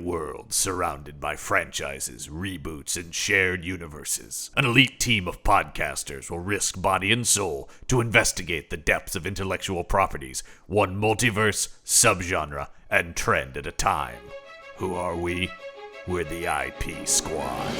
world surrounded by franchises, reboots, and shared universes. An elite team of podcasters will risk body and soul to investigate the depths of intellectual properties, one multiverse, subgenre, and trend at a time. Who are we? We're the IP Squad.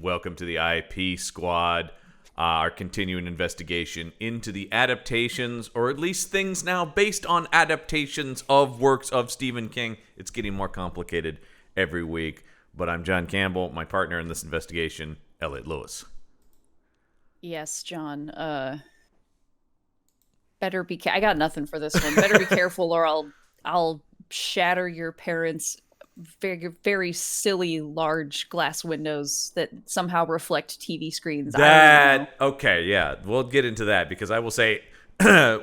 Welcome to the IP Squad, our continuing investigation into the adaptations, or at least things now based on adaptations of works of Stephen King. It's getting more complicated every week, but I'm John Campbell, my partner in this investigation, Elliott Lewis. Yes, John. I got nothing for this one. Better be careful, or I'll shatter your parents' very, very silly large glass windows that somehow reflect TV screens. Okay, yeah, we'll get into that because I will say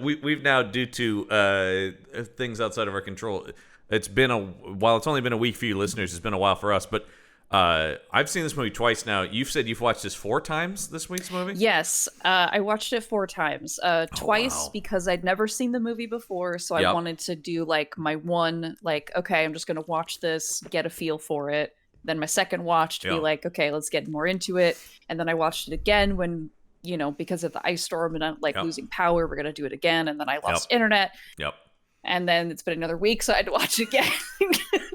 we've now, due to things outside of our control, while it's only been a week for you listeners, it's been a while for us, but I've seen this movie twice now. You've said you've watched this 4 times, this week's movie? Yes, I watched it 4 times. Twice because I'd never seen the movie before, so I wanted to do my one, okay, I'm just going to watch this, get a feel for it. Then my second watch to be okay, let's get more into it. And then I watched it again when, because of the ice storm and losing power, we're going to do it again. And then I lost internet. Yep. And then it's been another week, so I had to watch it again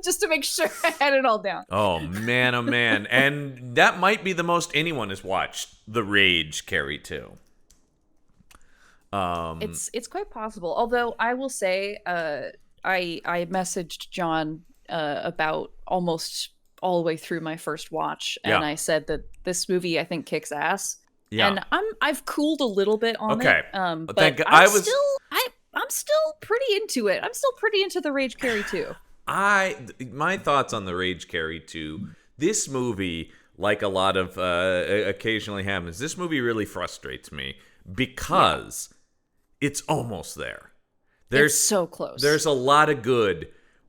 just to make sure I had it all down. Oh, man. And that might be the most anyone has watched The Rage, Carrie, too. It's quite possible. Although I will say, I messaged John about almost all the way through my first watch, and I said that this movie, I think, kicks ass. Yeah. And I've cooled a little bit on it. But I'm still pretty into it. I'm still pretty into The Rage, Carrie 2. My thoughts on The Rage, Carrie 2, this movie, like a lot of occasionally happens, this movie really frustrates me because it's almost there. It's so close. There's a lot of good,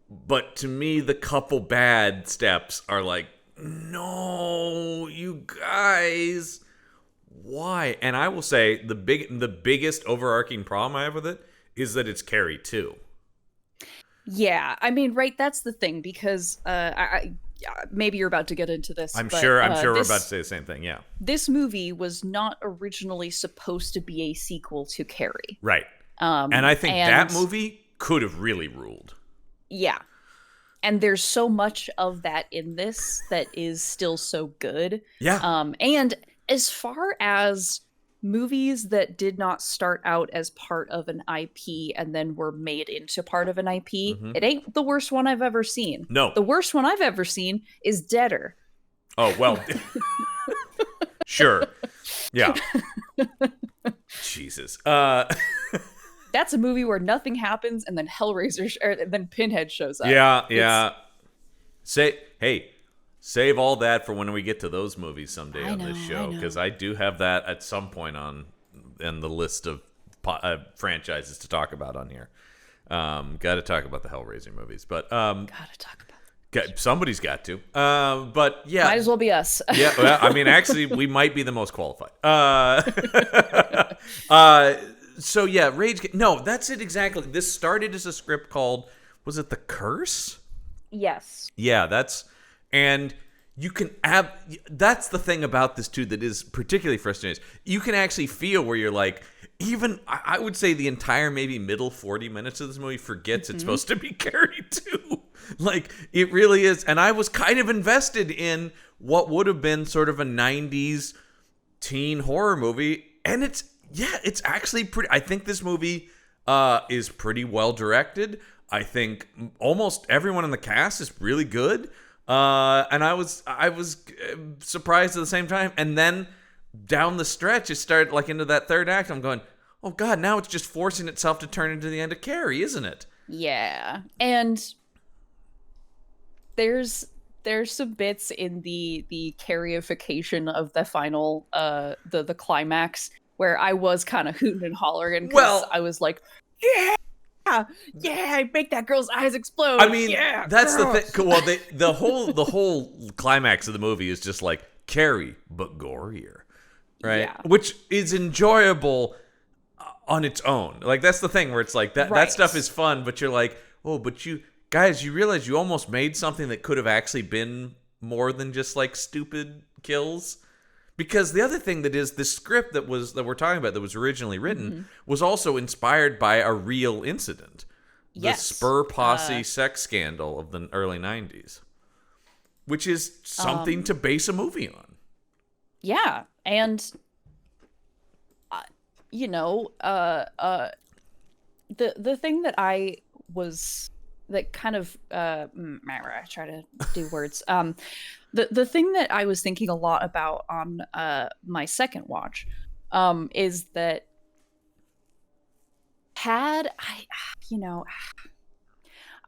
but to me, the couple bad steps are like, no, you guys, why? And I will say the biggest overarching problem I have with it is that it's Carrie 2. Yeah, I mean, right, that's the thing, because maybe you're about to get into this. I'm sure we're about to say the same thing, yeah. This movie was not originally supposed to be a sequel to Carrie. Right. And I think that movie could have really ruled. Yeah. And there's so much of that in this that is still so good. Yeah. And as far as movies that did not start out as part of an IP and then were made into part of an IP, it ain't the worst one I've ever seen. No. The worst one I've ever seen is Deader. Oh, well. Sure. Yeah. Jesus. That's a movie where nothing happens and then then Pinhead shows up. Yeah. Save all that for when we get to those movies someday on this show, because I do have that at some point in the list of franchises to talk about on here. Got to talk about the Hellraiser movies, but gotta talk about it. Somebody's got to. But yeah, might as well be us. Yeah, well, I mean, actually, we might be the most qualified. So yeah, Rage. No, that's it exactly. This started as a script called, was it The Curse? Yes. Yeah, and you can that's the thing about this too that is particularly frustrating. You can actually feel where you're like, even I would say the entire maybe middle 40 minutes of this movie forgets it's supposed to be Carrie 2. Like, it really is. And I was kind of invested in what would have been sort of a 90s teen horror movie, and it's actually pretty. I think this movie is pretty well directed. I think almost everyone in the cast is really good. And I was surprised at the same time. And then down the stretch, it started like into that third act. I'm going, oh God, now it's just forcing itself to turn into the end of Carrie, isn't it? Yeah. And there's some bits in the Carrieification of the final the climax where I was kind of hooting and hollering because I was like, yeah, yeah, make that girl's eyes explode. I mean, yeah, that's girl. the thing. Well, the whole climax of the movie is just like Carrie, but gorier, right? Yeah. Which is enjoyable on its own. Like, that's the thing where it's like that stuff is fun, but you're like, oh, but you guys, you realize you almost made something that could have actually been more than just like stupid kills. Because the other thing that is the script that we're talking about that was originally written was also inspired by a real incident. The Spur Posse sex scandal of the early 90s. Which is something to base a movie on. Yeah. And the thing that I was that kind of I try to do words. The thing that I was thinking a lot about on my second watch is that had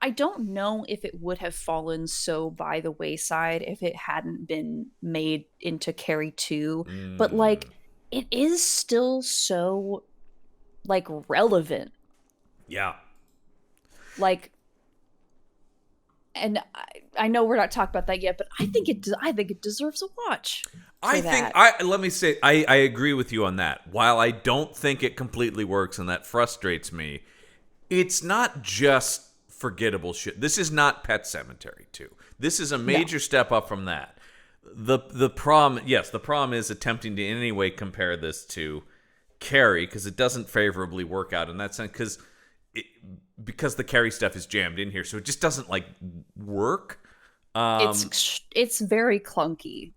I don't know if it would have fallen so by the wayside if it hadn't been made into Carrie 2, but like it is still so like relevant. Yeah. Like, and I know we're not talking about that yet, but I think it deserves a watch. Let me say, I agree with you on that. While I don't think it completely works and that frustrates me, it's not just forgettable shit. This is not Pet Sematary 2. This is a major step up from that. The problem is attempting to in any way compare this to Carrie because it doesn't favorably work out in that sense because the Carrie stuff is jammed in here, so it just doesn't like work. It's very clunky.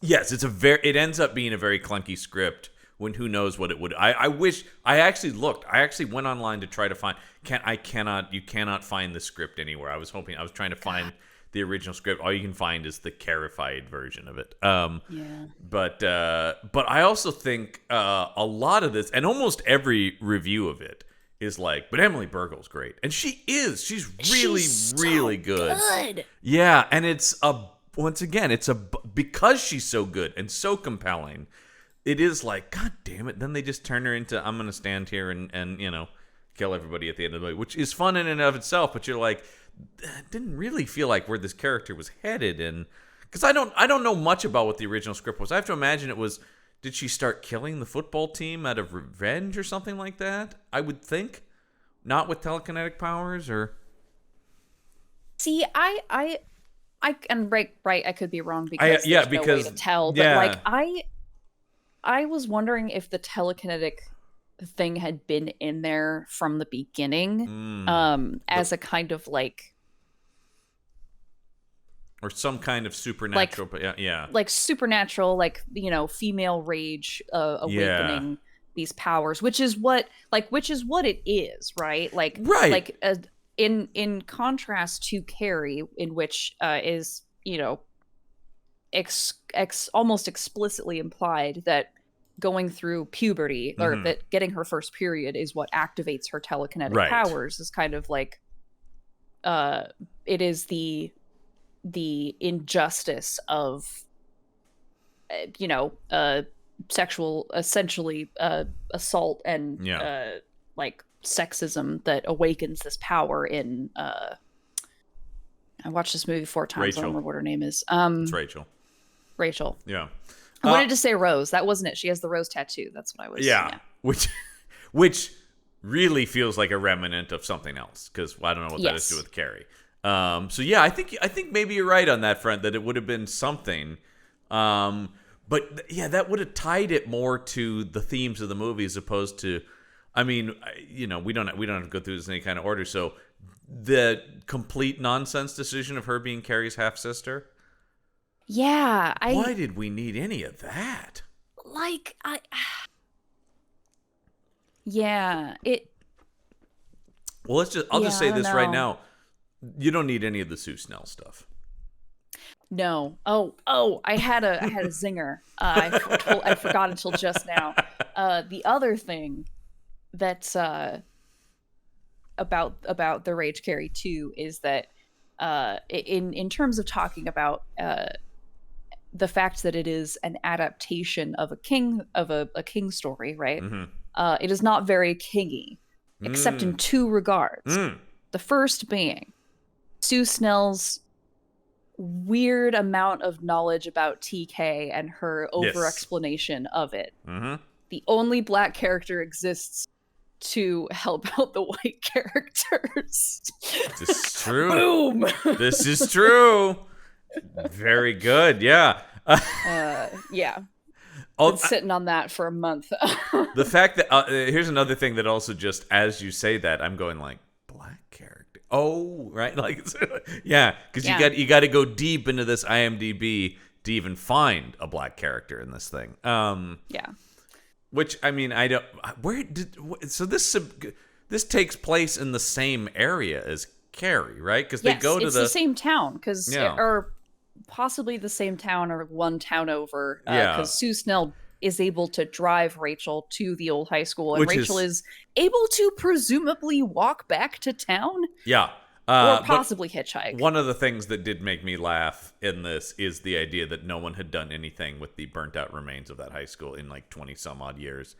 Yes, it ends up being a very clunky script when who knows what it would. I wish I actually looked. I actually went online to try to find. You cannot find the script anywhere. I was trying to find the original script. All you can find is the Carrified version of it. But I also think a lot of this and almost every review of it is like, but Emily Burgle's great, and she is. She's really good. Yeah, and because she's so good and so compelling. It is like, God damn it. Then they just turn her into, I'm going to stand here and kill everybody at the end of the movie, which is fun in and of itself. But you're like, didn't really feel like where this character was headed. And because I don't know much about what the original script was. I have to imagine it was, did she start killing the football team out of revenge or something like that? I would think. Not with telekinetic powers or. See, I and right, I could be wrong because there's no way to tell. But like I was wondering if the telekinetic thing had been in there from the beginning, as a kind of like, or some kind of supernatural, like supernatural, like female rage awakening these powers, which is what it is, right? Like in contrast to Carrie, in which is almost explicitly implied that going through puberty or that getting her first period is what activates her telekinetic powers is kind of like it is the injustice of sexual essentially assault and like sexism that awakens this power in I watched this movie 4 times. Rachel. I don't remember what her name is. It's Rachel. Rachel. Yeah. I wanted to say Rose. That wasn't it. She has the rose tattoo. That's what I was. Yeah. Which really feels like a remnant of something else because I don't know what that has to do with Carrie. So yeah, I think maybe you're right on that front that it would have been something. But yeah, that would have tied it more to the themes of the movie as opposed to. I mean, we don't have to go through this in any kind of order. So the complete nonsense decision of her being Carrie's half sister. Yeah, why did we need any of that? Like Well, I'll just say this right now. You don't need any of the Sue Snell stuff. No. Oh, I had a zinger. I forgot until just now. The other thing that's about the Rage Carrie 2 is that in terms of talking about the fact that it is an adaptation of a king story, right? Mm-hmm. It is not very kingy, except in two regards. The first being Sue Snell's weird amount of knowledge about TK and her over explanation of it. The only black character exists to help out the white characters. This is true. Boom. This is true. Very good. Yeah. Yeah. Oh, been sitting on that for a month. The fact that here's another thing that also just as you say that, I'm going like, black character. Oh, right, like yeah, because you got to go deep into this IMDb to even find a black character in this thing. Yeah. Which I mean, I don't. So this takes place in the same area as Carrie, right? Because they go to the same town, because or possibly the same town or one town over. Because Sue Snell is able to drive Rachel to the old high school, and Rachel is able to presumably walk back to town. Yeah. Or possibly hitchhike. One of the things that did make me laugh in this is the idea that no one had done anything with the burnt out remains of that high school in like 20 some odd years.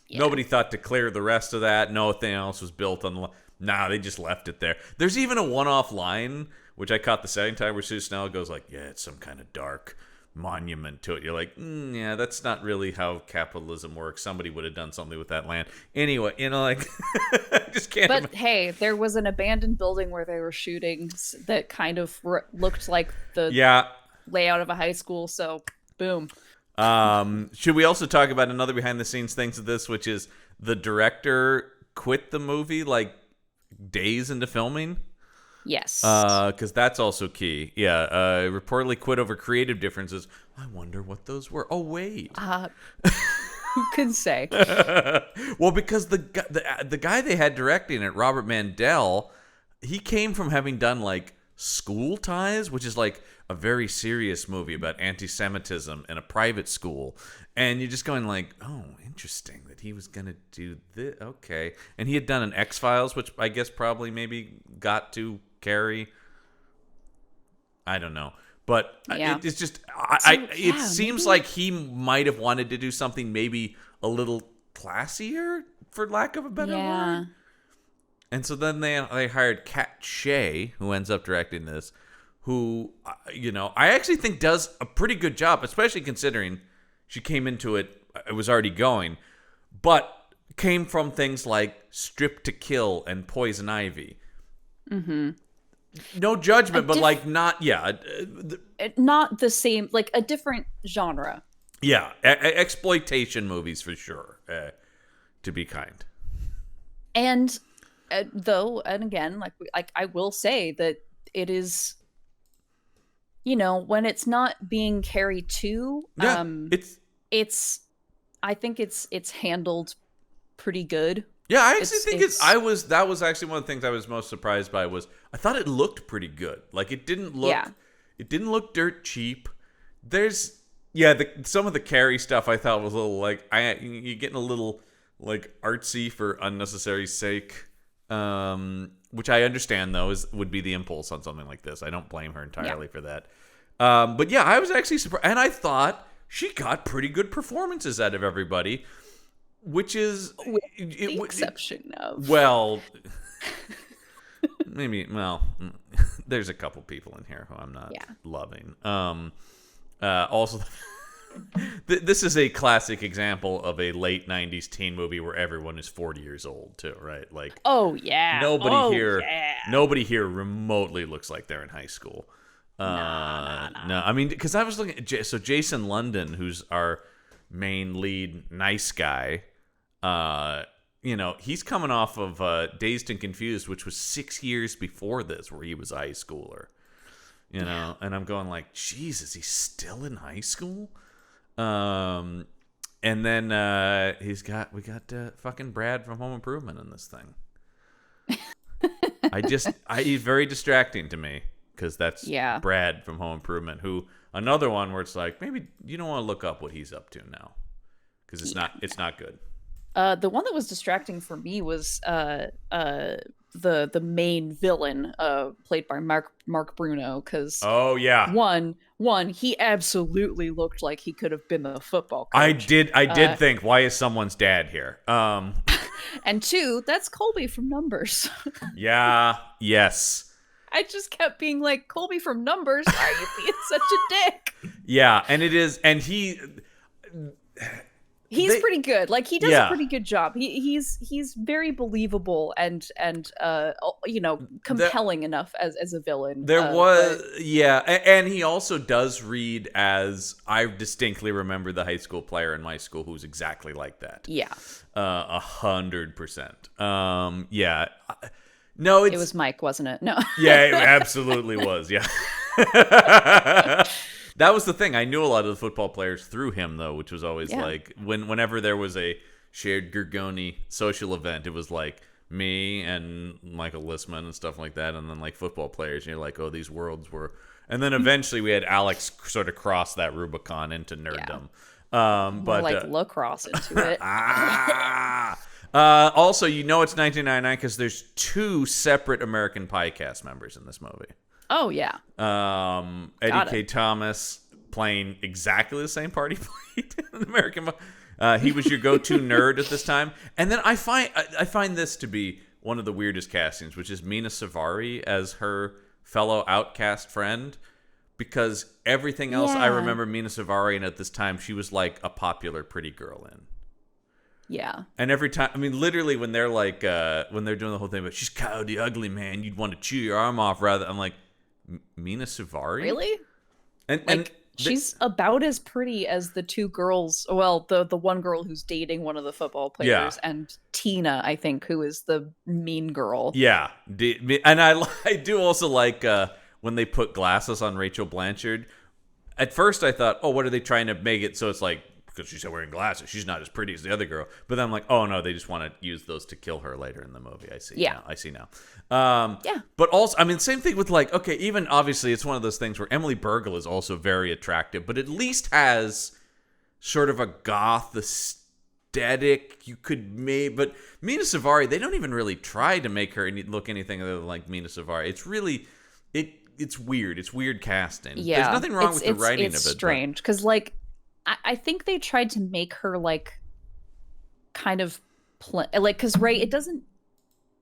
Yeah. Nobody thought to clear the rest of that. Nothing else was built on the... Nah, they just left it there. There's even a one-off line, which I caught the second time, where Sue Snell goes like, yeah, it's some kind of dark monument to it. You're like, yeah, that's not really how capitalism works. Somebody would have done something with that land. Anyway, like, I just can't. But hey, there was an abandoned building where they were shooting that kind of looked like the layout of a high school. So, boom. Should we also talk about another behind the scenes things of this, which is the director quit the movie like days into filming? Yes. Because that's also key. Yeah. Reportedly quit over creative differences. I wonder what those were. Oh, wait. Who can say? Well, because the guy they had directing it, Robert Mandel, he came from having done like School Ties, which is like a very serious movie about anti-Semitism in a private school. And you're just going like, oh, interesting that he was going to do this. Okay. And he had done an X-Files, which I guess probably maybe got to Carrie. I don't know. But it's just, it seems like he might have wanted to do something maybe a little classier, for lack of a better word. And so then they hired Kat Shea, who ends up directing this, who, I actually think does a pretty good job, especially considering she came into it was already going, but came from things like Strip to Kill and Poison Ivy. Mm-hmm. No judgment, but like not the same, like a different genre. Yeah, exploitation movies for sure, to be kind. And again, like I will say that it is, when it's not being Carrie 2, I think it's handled pretty good. Yeah, I actually think that was actually one of the things I was most surprised by. Was I thought it looked pretty good. Like it didn't look dirt cheap. There's some of the Carrie stuff I thought was a little like you're getting a little like artsy for unnecessary sake, which I understand though would be the impulse on something like this. I don't blame her entirely for that. But yeah, I was actually surprised, and I thought she got pretty good performances out of everybody. Which is the exception of there's a couple people in here who I'm not loving. Also, this is a classic example of a late '90s teen movie where everyone is 40 years old too, right? Like, nobody here remotely looks like they're in high school. No. I mean, because I was looking at Jason London, who's our main lead nice guy. He's coming off of Dazed and Confused, which was 6 years before this, where he was a high schooler. And I'm going like, Jesus, he's still in high school. And then we got fucking Brad from Home Improvement in this thing. He's very distracting to me because that's Brad from Home Improvement, who another one where it's like maybe you don't want to look up what he's up to now because it's not good. The one that was distracting for me was the main villain, played by Mark Bruno, because Oh yeah. one he absolutely looked like he could have been the football I coach. did think, why is someone's dad here? And two, that's Colby from Numbers. Yeah, yes. I just kept being like, Colby from Numbers, why are you being such a dick? Yeah, and it is, and he's pretty good. Like, he does Yeah. a pretty good job. He's very believable and compelling enough as a villain. And he also does read as, I distinctly remember the high school player in my school who's exactly like that. Yeah. 100%. Yeah. No, it was Mike, wasn't it? No. Yeah, it absolutely was. Yeah. That was the thing. I knew a lot of the football players through him, though, which was always like whenever there was a shared Gorgoni social event, it was like me and Michael Lissman and stuff like that, and then like football players. And you're like, oh, these worlds were. And then eventually we had Alex sort of cross that Rubicon into nerddom. Yeah. But like lacrosse into it. Also, it's 1999 because there's 2 separate American Pie cast members in this movie. Oh, yeah. Eddie K. Thomas playing exactly the same part he played in American Pie. He was your go-to nerd at this time. And then I find this to be one of the weirdest castings, which is Mina Savari as her fellow outcast friend. Because everything else I remember Mina Savari, and at this time, she was like a popular pretty girl in. Yeah. And every time, I mean, literally when they're like, when they're doing the whole thing, but she's Coyote Ugly, man, you'd want to chew your arm off rather. I'm like, Mina Savari? Really? And she's about as pretty as the 2 girls. Well, the one girl who's dating one of the football players, and Tina, I think, who is the mean girl. Yeah. And I do also like when they put glasses on Rachel Blanchard. At first I thought, oh, what are they trying to make it so it's like, because she's wearing glasses, she's not as pretty as the other girl. But then I'm like, oh no, they just want to use those to kill her later in the movie. I see. Yeah, I see now. But also, I mean, same thing with like, okay, even obviously, it's one of those things where Emily Bergel is also very attractive, but at least has sort of a goth aesthetic. You could but Mina Savari, they don't even really try to make her look anything other than like Mina Savari. It's really it's weird. It's weird casting. Yeah, there's nothing wrong with the writing of it. It's strange because like. I think they tried to make her like kind of because it doesn't,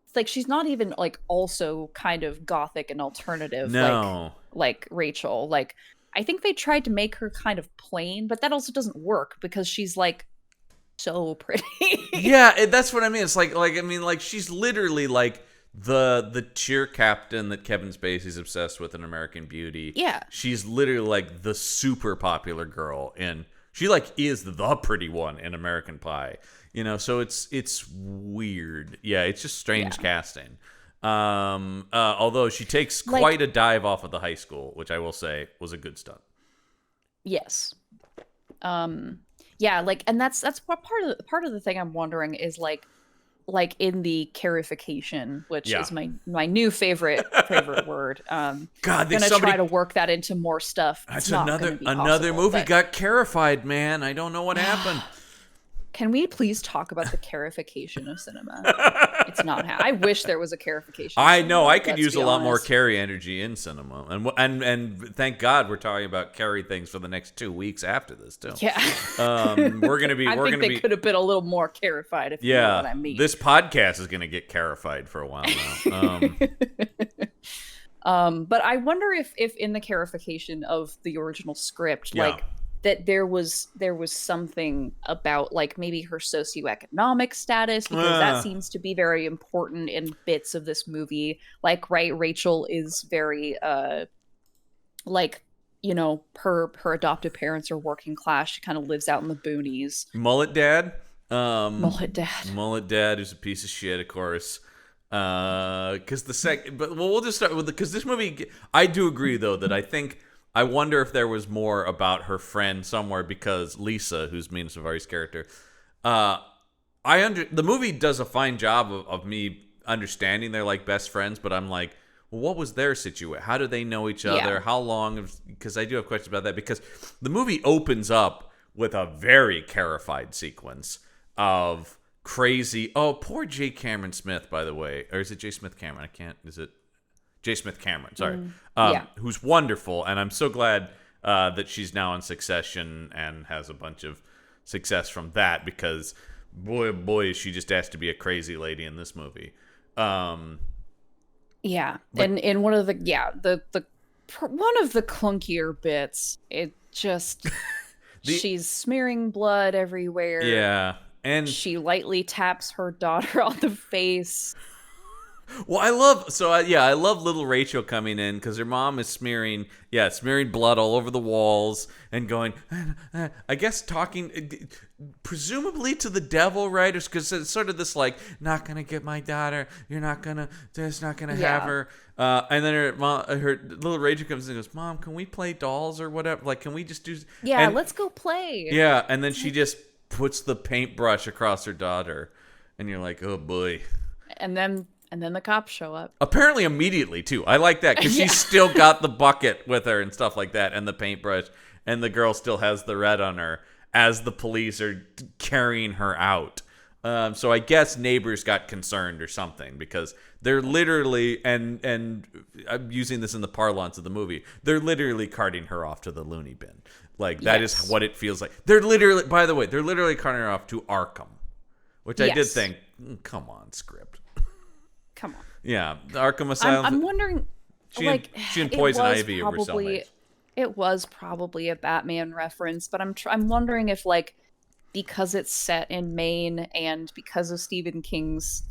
it's like she's not even like also kind of gothic and alternative. No, like Rachel. Like I think they tried to make her kind of plain, but that also doesn't work because she's like so pretty. Yeah, that's what I mean. It's like I mean, like she's literally like the cheer captain that Kevin Spacey's obsessed with in American Beauty. Yeah, she's literally like the super popular girl, and she like is the pretty one in American Pie. So it's weird. Yeah, it's just strange casting. Although she takes quite a dive off of the high school, which I will say was a good stunt. Yes. Yeah, like, and that's what part of the thing I'm wondering is like in the Carrification, which is my new favorite word. God, I'm gonna try to work that into more stuff. That's another movie got carified, man. I don't know what happened. Can we please talk about the Carrification of cinema? It's not. I wish there was a Carrification. I know. I could use a lot more Carrie energy in cinema, and thank God we're talking about Carrie things for the next 2 weeks after this too. Yeah, we're gonna be. I think they could have been a little more Carrified. If you know what I mean. This podcast is gonna get Carrified for a while now. But I wonder if in the Carrification of the original script, like. That there was something about like maybe her socioeconomic status, because that seems to be very important in bits of this movie. Like, right, Rachel is very like, her adoptive parents are working class. She kind of lives out in the boonies. Mullet Dad. Mullet Dad is a piece of shit, of course. Because we'll just start with because this movie. I do agree though that I wonder if there was more about her friend somewhere, because Lisa, who's Mina Savari's character, the movie does a fine job of me understanding they're like best friends, but I'm like, well, what was their situation? How do they know each other? Yeah. How long? Because I do have questions about that, because the movie opens up with a very Carrified sequence of crazy. Oh, poor J. Cameron Smith, by the way. Or is it J. Smith Cameron? I can't. Is it J. Smith Cameron? Sorry. Yeah. Who's wonderful. And I'm so glad that she's now on Succession and has a bunch of success from that, because boy, oh boy, is she just asked to be a crazy lady in this movie. Yeah. And in one of the one of the clunkier bits, it just she's smearing blood everywhere. Yeah. And she lightly taps her daughter on the face. Well, I love little Rachel coming in because her mom is smearing blood all over the walls and going, I guess talking, presumably to the devil, right? Because it's sort of this like, not gonna get my daughter, just not gonna have her. And then her little Rachel comes in and goes, Mom, can we play dolls or whatever? Like, can we just do? Yeah, let's go play. Yeah, and then she just puts the paintbrush across her daughter, and you're like, oh boy. And then the cops show up. Apparently immediately, too. I like that, because she's still got the bucket with her and stuff like that, and the paintbrush, and the girl still has the red on her as the police are carrying her out. So I guess neighbors got concerned or something, because they're literally, and I'm using this in the parlance of the movie, they're literally carting her off to the loony bin. Like, that is what it feels like. They're literally carting her off to Arkham, which I did think, come on, script. Come on. Yeah, the Arkham Asylum. I'm wondering, she and Poison Ivy were cellmates. It was probably a Batman reference, but I'm wondering if, like, because it's set in Maine and because of Stephen King's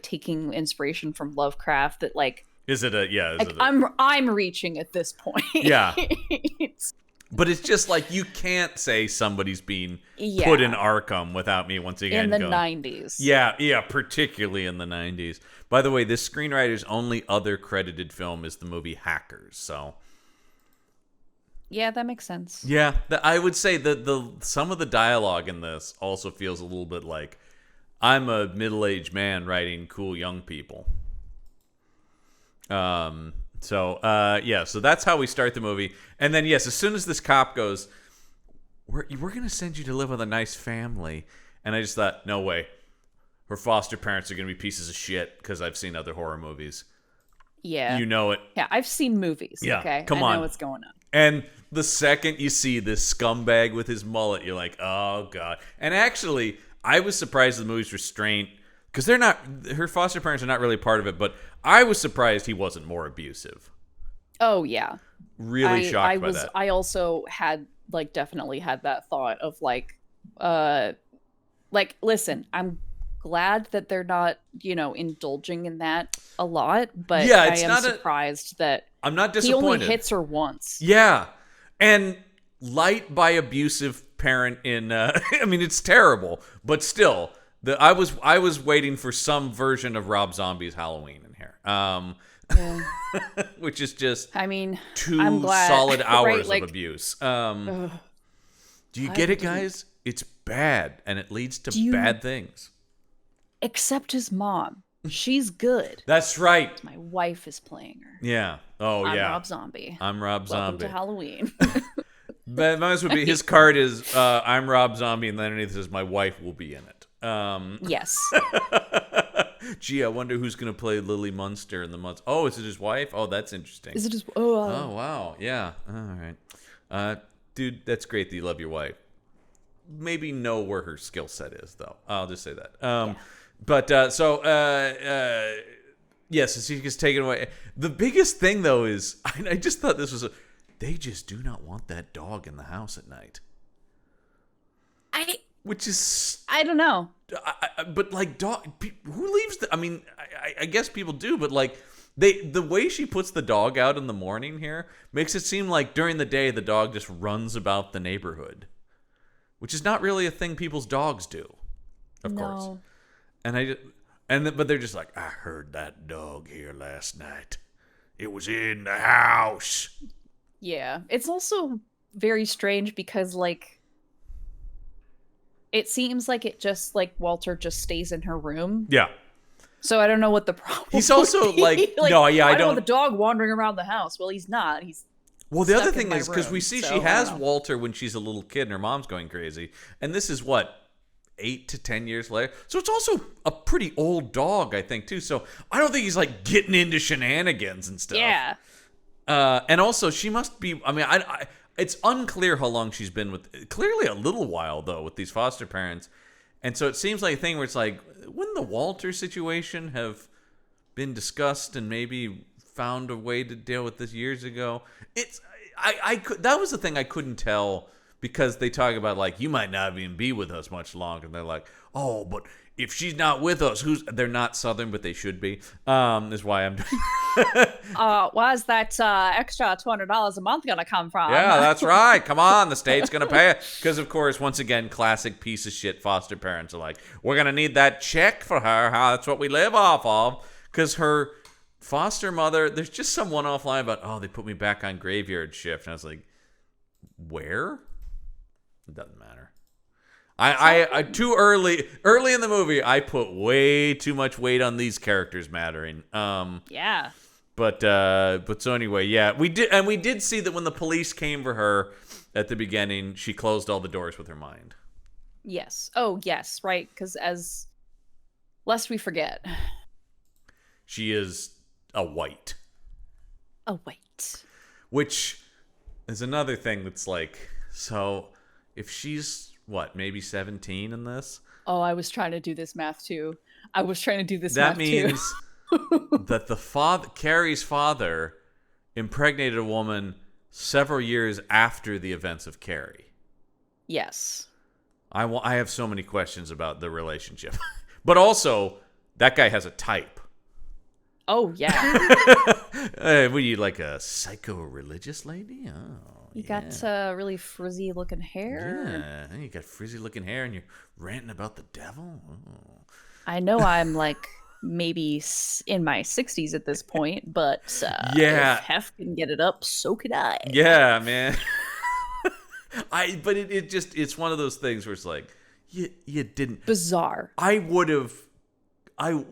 taking inspiration from Lovecraft, that like I'm reaching at this point. Yeah. But it's just like, you can't say somebody's being put in Arkham without me once again in the 90s. Yeah, particularly in the 90s. By the way, this screenwriter's only other credited film is the movie Hackers. So yeah, that makes sense. Yeah, I would say the some of the dialogue in this also feels a little bit like, I'm a middle-aged man writing cool young people. So that's how we start the movie. And then, yes, as soon as this cop goes, we're going to send you to live with a nice family. And I just thought, no way. Her foster parents are going to be pieces of shit, because I've seen other horror movies. Yeah. You know it. Yeah, I've seen movies. Yeah, okay? Come on. I know what's going on. And the second you see this scumbag with his mullet, you're like, oh, God. And actually, I was surprised the movie's restraint, because her foster parents are not really part of it, but I was surprised he wasn't more abusive. Oh, yeah. Really shocked by that. I also had, definitely had that thought of, listen, I'm glad that they're not, indulging in that a lot, but I am surprised that I'm not disappointed. He only hits her once. Yeah. And light by abusive parent in, it's terrible, but still, I was waiting for some version of Rob Zombie's Halloween in here. Which is just two solid hours of abuse. Do you get it, guys? It's bad, and it leads to bad things. Except his mom. She's good. That's right. My wife is playing her. Yeah. Oh, I'm yeah. Rob Zombie. I'm Rob Zombie. Welcome to Halloween. That might as well be, his card is, I'm Rob Zombie, and then underneath it says, my wife will be in it. Yes. Gee, I wonder who's going to play Lily Munster in the months. Oh, is it his wife? Oh, that's interesting. Is it his... Oh, wow. Yeah. All right. Dude, that's great that you love your wife. Maybe know where her skill set is, though. I'll just say that. Yeah. But, yes, so he gets taken away. The biggest thing, though, is, I just thought this was they just do not want that dog in the house at night. Which is... I don't know. But, dog... Who leaves the... I guess people do, but, the way she puts the dog out in the morning here makes it seem like during the day the dog just runs about the neighborhood. Which is not really a thing people's dogs do. Of course. But they're just like, I heard that dog here last night. It was in the house. Yeah. It's also very strange because, it seems like it just, Walter just stays in her room. Yeah. So I don't know what the problem He's also, no, yeah, I don't want the dog wandering around the house. Well, he's not. Well, the other thing is, because we see she has Walter when she's a little kid and her mom's going crazy. And this is what, 8 to 10 years later. So it's also a pretty old dog, I think, too. So I don't think he's like getting into shenanigans and stuff. Yeah. And also, she must be. I mean, it's unclear how long she's been with. Clearly, a little while though with these foster parents. And so it seems like a thing where it's like, wouldn't the Walter situation have been discussed and maybe found a way to deal with this years ago? That was the thing I couldn't tell, because they talk about like, you might not even be with us much longer. And they're like, oh, but if she's not with us, they're not Southern, but they should be. Is why I'm where's that extra $200 a month gonna come from? Yeah, that's right. Come on, the state's gonna pay it. Because of course, once again, classic piece of shit foster parents are like, we're gonna need that check for her. That's what we live off of. Because her foster mother, there's just some one-off line about, oh, they put me back on graveyard shift. And I was like, where? It doesn't matter. I too early in the movie, I put way too much weight on these characters mattering. Yeah. But so anyway, yeah, we did see that when the police came for her at the beginning, she closed all the doors with her mind. Yes. Oh, yes, right, because lest we forget, she is a white. A white. Which is another thing that's like, so if she's, what, maybe 17 in this? Oh, I was trying to do this math too. That means that Carrie's father impregnated a woman several years after the events of Carrie. Yes. I have so many questions about the relationship. But also, that guy has a type. Oh, yeah. Were you like a psycho-religious lady? Oh, you got really frizzy-looking hair. Yeah, you got frizzy-looking hair and you're ranting about the devil? Oh. I know I'm like maybe in my 60s at this point, but yeah, if Hef can get it up, so could I. Yeah, man. But it's one of those things where it's like, you didn't. Bizarre.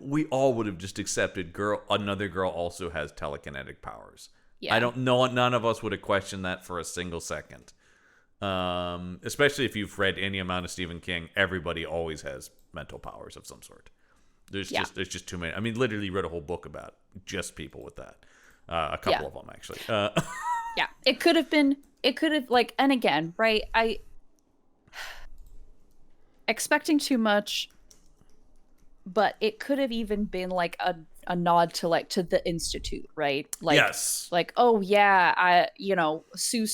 We all would have just accepted another girl also has telekinetic powers. Yeah. I don't know. None of us would have questioned that for a single second. Especially if you've read any amount of Stephen King, everybody always has mental powers of some sort. There's just too many. I mean, literally read a whole book about just people with that. A couple of them actually. Yeah, it could have like, and again, right? Expecting too much. But it could have even been like a nod to the Institute, right? Like, yes. Like, oh yeah, Sue.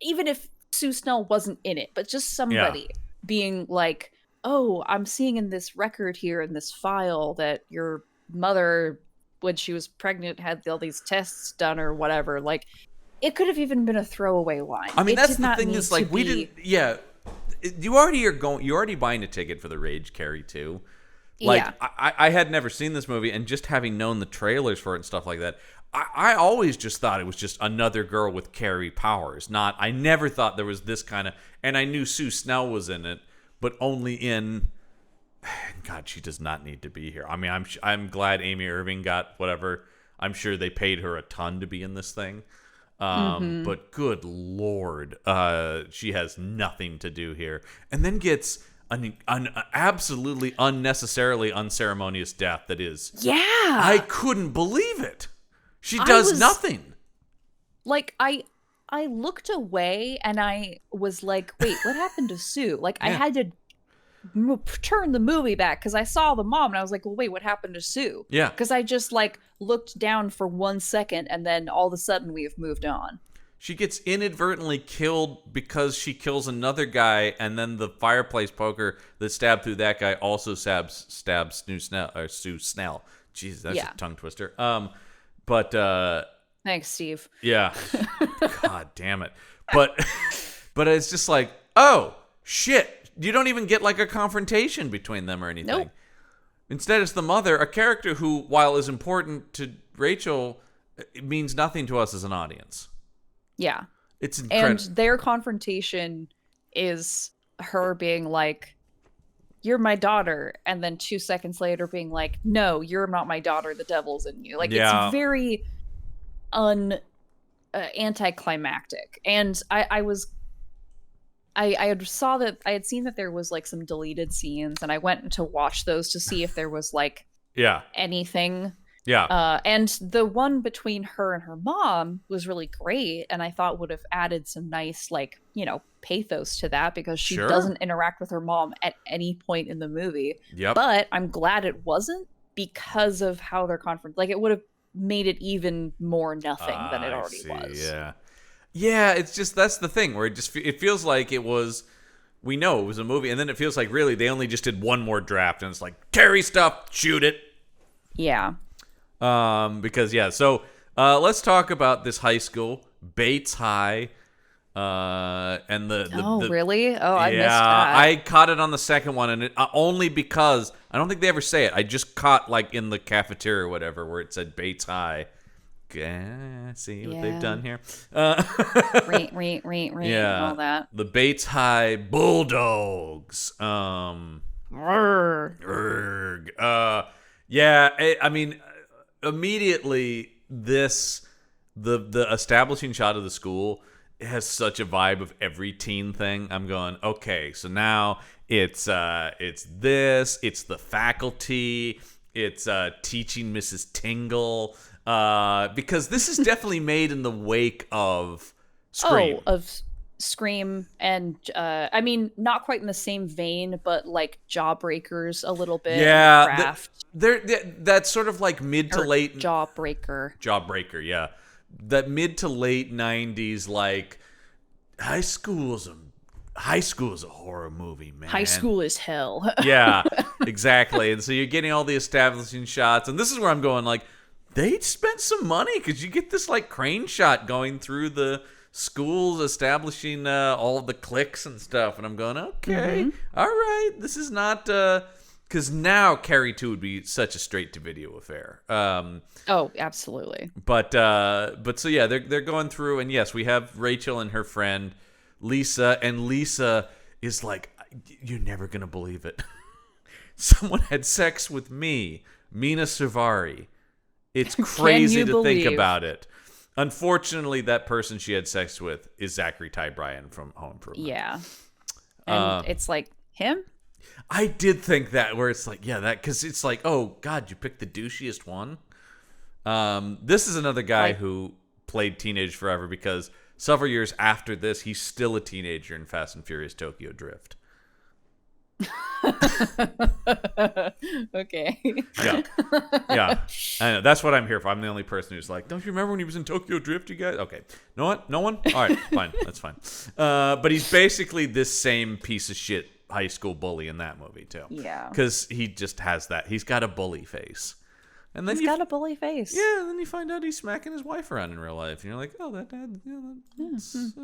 Even if Sue Snell wasn't in it, but just somebody being like, oh, I'm seeing in this record here in this file that your mother, when she was pregnant, had all these tests done or whatever. Like, it could have even been a throwaway line. I mean, that's the thing is like we didn't. Yeah, you already buying a ticket for the Rage Carrie 2. Like, yeah. I had never seen this movie, and just having known the trailers for it and stuff like that, I always just thought it was just another girl with Carrie powers. I never thought there was this kind of, and I knew Sue Snell was in it, but only in, God, she does not need to be here. I mean, I'm glad Amy Irving got whatever. I'm sure they paid her a ton to be in this thing. But good Lord, she has nothing to do here. And then gets an absolutely unnecessarily unceremonious death that is. Yeah. I couldn't believe it. She does nothing. Like, I looked away and I was like, wait, what happened to Sue? Like, I had to turn the movie back because I saw the mom and I was like, well, wait, what happened to Sue? Yeah. Because I just like looked down for 1 second and then all of a sudden we have moved on. She gets inadvertently killed because she kills another guy, and then the fireplace poker that stabbed through that guy also stabs Sue Snell. Jesus, that's a tongue twister. Thanks, Steve. Yeah. God damn it. But it's just like, oh shit! You don't even get like a confrontation between them or anything. Nope. Instead, it's the mother, a character who, while is important to Rachel, it means nothing to us as an audience. Yeah. It's incredible. And their confrontation is her being like, you're my daughter. And then 2 seconds later being like, no, you're not my daughter. The devil's in you. Like, it's very anticlimactic. And I I had seen that there was like some deleted scenes, and I went to watch those to see if there was like Yeah. anything. Yeah. And the one between her and her mom was really great, and I thought would have added some nice, like, pathos to that, because she Sure. doesn't interact with her mom at any point in the movie. Yep. But I'm glad it wasn't, because of how they're like, it would have made it even more nothing than it already was. Yeah. Yeah, it's just, that's the thing where it feels like we know it was a movie, and then it feels like really they only just did one more draft, and it's like, Carrie stuff, shoot it. Yeah. Because so let's talk about this high school, Bates High, and really? Oh, I missed that. I caught it on the second one, and only because I don't think they ever say it. I just caught like in the cafeteria or whatever where it said Bates High. See what they've done here. Yeah, all that. The Bates High Bulldogs. Yeah, I mean, immediately the establishing shot of the school has such a vibe of every teen thing. I'm going, okay, so now it's the faculty, it's teaching Mrs. Tingle, because this is definitely made in the wake of Scream. Oh, of Scream, and I mean, not quite in the same vein, but like Jawbreakers a little bit. Yeah, that's sort of like mid to late Jawbreaker, yeah. That mid to late 90s, like high school is a horror movie, man. High school is hell. Yeah, exactly. And so you're getting all the establishing shots, and this is where I'm going, like, they spent some money, because you get this like crane shot going through the schools, establishing all of the cliques and stuff, and I'm going, okay, all right, this is not because now Carrie 2 would be such a straight to video affair. Oh, absolutely. But so yeah, they're going through, and yes, we have Rachel and her friend Lisa, and Lisa is like, you're never gonna believe it. Someone had sex with me, Mina Suvari. It's crazy to think about it. Unfortunately, that person she had sex with is Zachary Ty Bryan from Home Improvement. Yeah. And it's like, him? I did think that, where it's like, yeah, that, because it's like, oh, God, you picked the douchiest one? This is another guy who played Teenage Forever, because several years after this, he's still a teenager in Fast and Furious Tokyo Drift. Okay. Yeah. I know. That's what I'm here for. I'm the only person who's like, don't you remember when he was in Tokyo Drift, you guys? Okay. No one? No one? All right. Fine. That's fine. But he's basically this same piece of shit high school bully in that movie, too. Yeah. Because he just has that. He's got a bully face. And then he's got a bully face. Yeah, and then you find out he's smacking his wife around in real life. And you're like, oh, that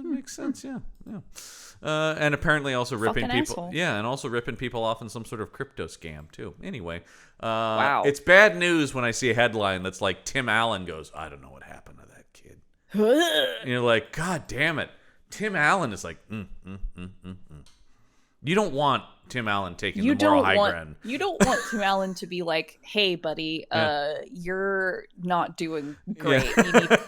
makes sense, yeah. And apparently also ripping people. Asshole. Yeah, and also ripping people off in some sort of crypto scam, too. Anyway, wow. It's bad news when I see a headline that's like, Tim Allen goes, I don't know what happened to that kid. And you're like, God damn it. Tim Allen is like, You don't want Tim Allen taking the moral high ground. You don't want Tim Allen to be like, hey, buddy, you're not doing great.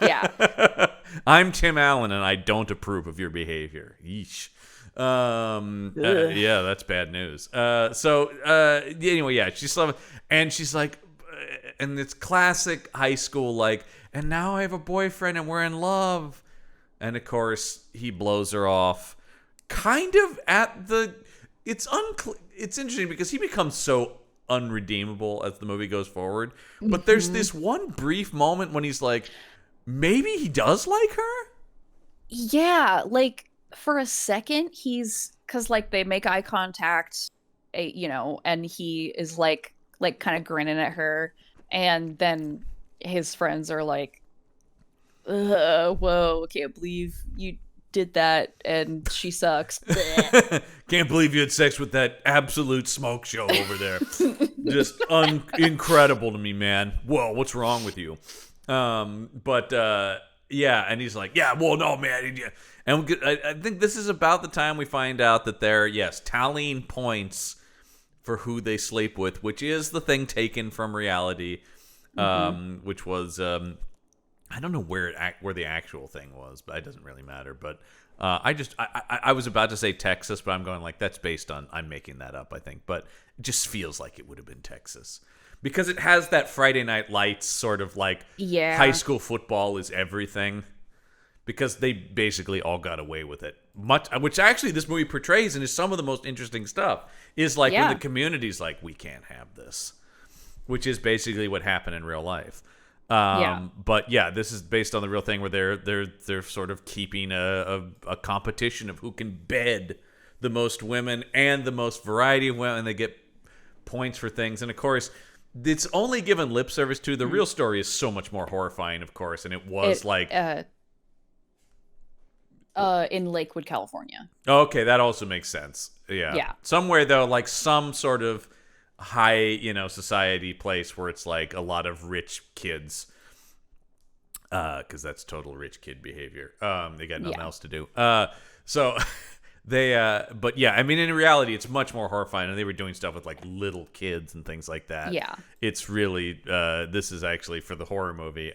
Yeah. I'm Tim Allen, and I don't approve of your behavior. Yeesh. Yeah, that's bad news. Anyway, yeah, she's like, and it's classic high school, like, and now I have a boyfriend and we're in love. And of course, he blows her off kind of at the... It's interesting because he becomes so unredeemable as the movie goes forward. But there's this one brief moment when he's like, maybe he does like her? Yeah, like, for a second, because, like, they make eye contact, and he is, like kind of grinning at her. And then his friends are like, whoa, I can't believe you did that, and she sucks. Can't believe you had sex with that absolute smoke show over there. Just incredible to me, man. Whoa, what's wrong with you? Yeah, and he's like, yeah, well, no, man. And I think this is about the time we find out that they're, tallying points for who they sleep with, which is the thing taken from reality, which was... I don't know where the actual thing was, but it doesn't really matter. But I was about to say Texas, but I'm going like that's based on, I'm making that up, I think, but it just feels like it would have been Texas because it has that Friday Night Lights sort of like high school football is everything, because they basically all got away with it. Much, which actually this movie portrays and is some of the most interesting stuff, is like when the community's like, we can't have this, which is basically what happened in real life. But yeah, this is based on the real thing where they're sort of keeping a competition of who can bed the most women and the most variety of women. They get points for things, and of course, it's only given lip service to. The real story is so much more horrifying, of course, and it was in Lakewood, California. Okay, that also makes sense. Yeah. Somewhere though, like some sort of high, society place where it's like a lot of rich kids, because that's total rich kid behavior. They got nothing else to do. So they, but yeah, I mean, in reality, it's much more horrifying, and they were doing stuff with like little kids and things like that. Yeah, it's really, this is actually for the horror movie.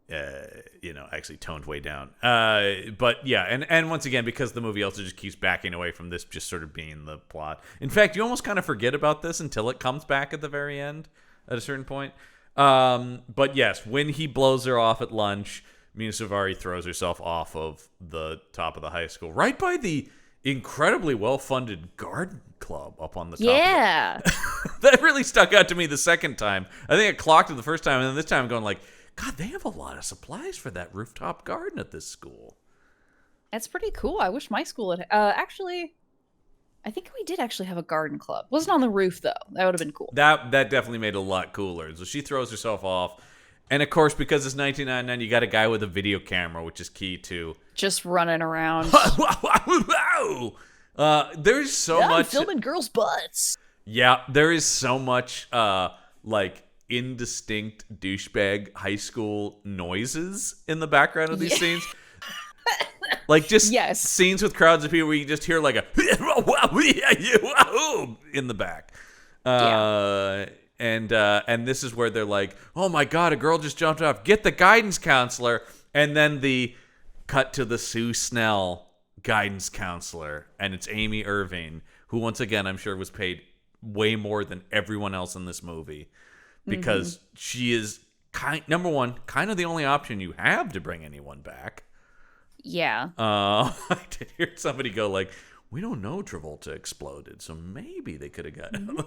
Actually toned way down. But yeah, and once again, because the movie also just keeps backing away from this just sort of being the plot. In fact, you almost kind of forget about this until it comes back at the very end at a certain point. But yes, when he blows her off at lunch, Mina Suvari throws herself off of the top of the high school, right by the incredibly well-funded garden club up on the top. Yeah. That really stuck out to me the second time. I think I clocked it the first time, and then this time I'm going like, God, they have a lot of supplies for that rooftop garden at this school. That's pretty cool. I wish my school had... actually, I think we did actually have a garden club. Wasn't on the roof, though. That would have been cool. That definitely made it a lot cooler. So she throws herself off. And, of course, because it's 1999, you got a guy with a video camera, which is key to... Just running around. There's so much... I'm filming girls' butts. Yeah, there is so much, indistinct douchebag high school noises in the background of these scenes. Like just scenes with crowds of people where you just hear like a in the back. And this is where they're like, oh my God, a girl just jumped off. Get the guidance counselor. And then the cut to the Sue Snell guidance counselor. And it's Amy Irving, who once again, I'm sure was paid way more than everyone else in this movie. Because she is, number one, kind of the only option you have to bring anyone back. Yeah. I did hear somebody go like, we don't know Travolta exploded, so maybe they could have got him. No,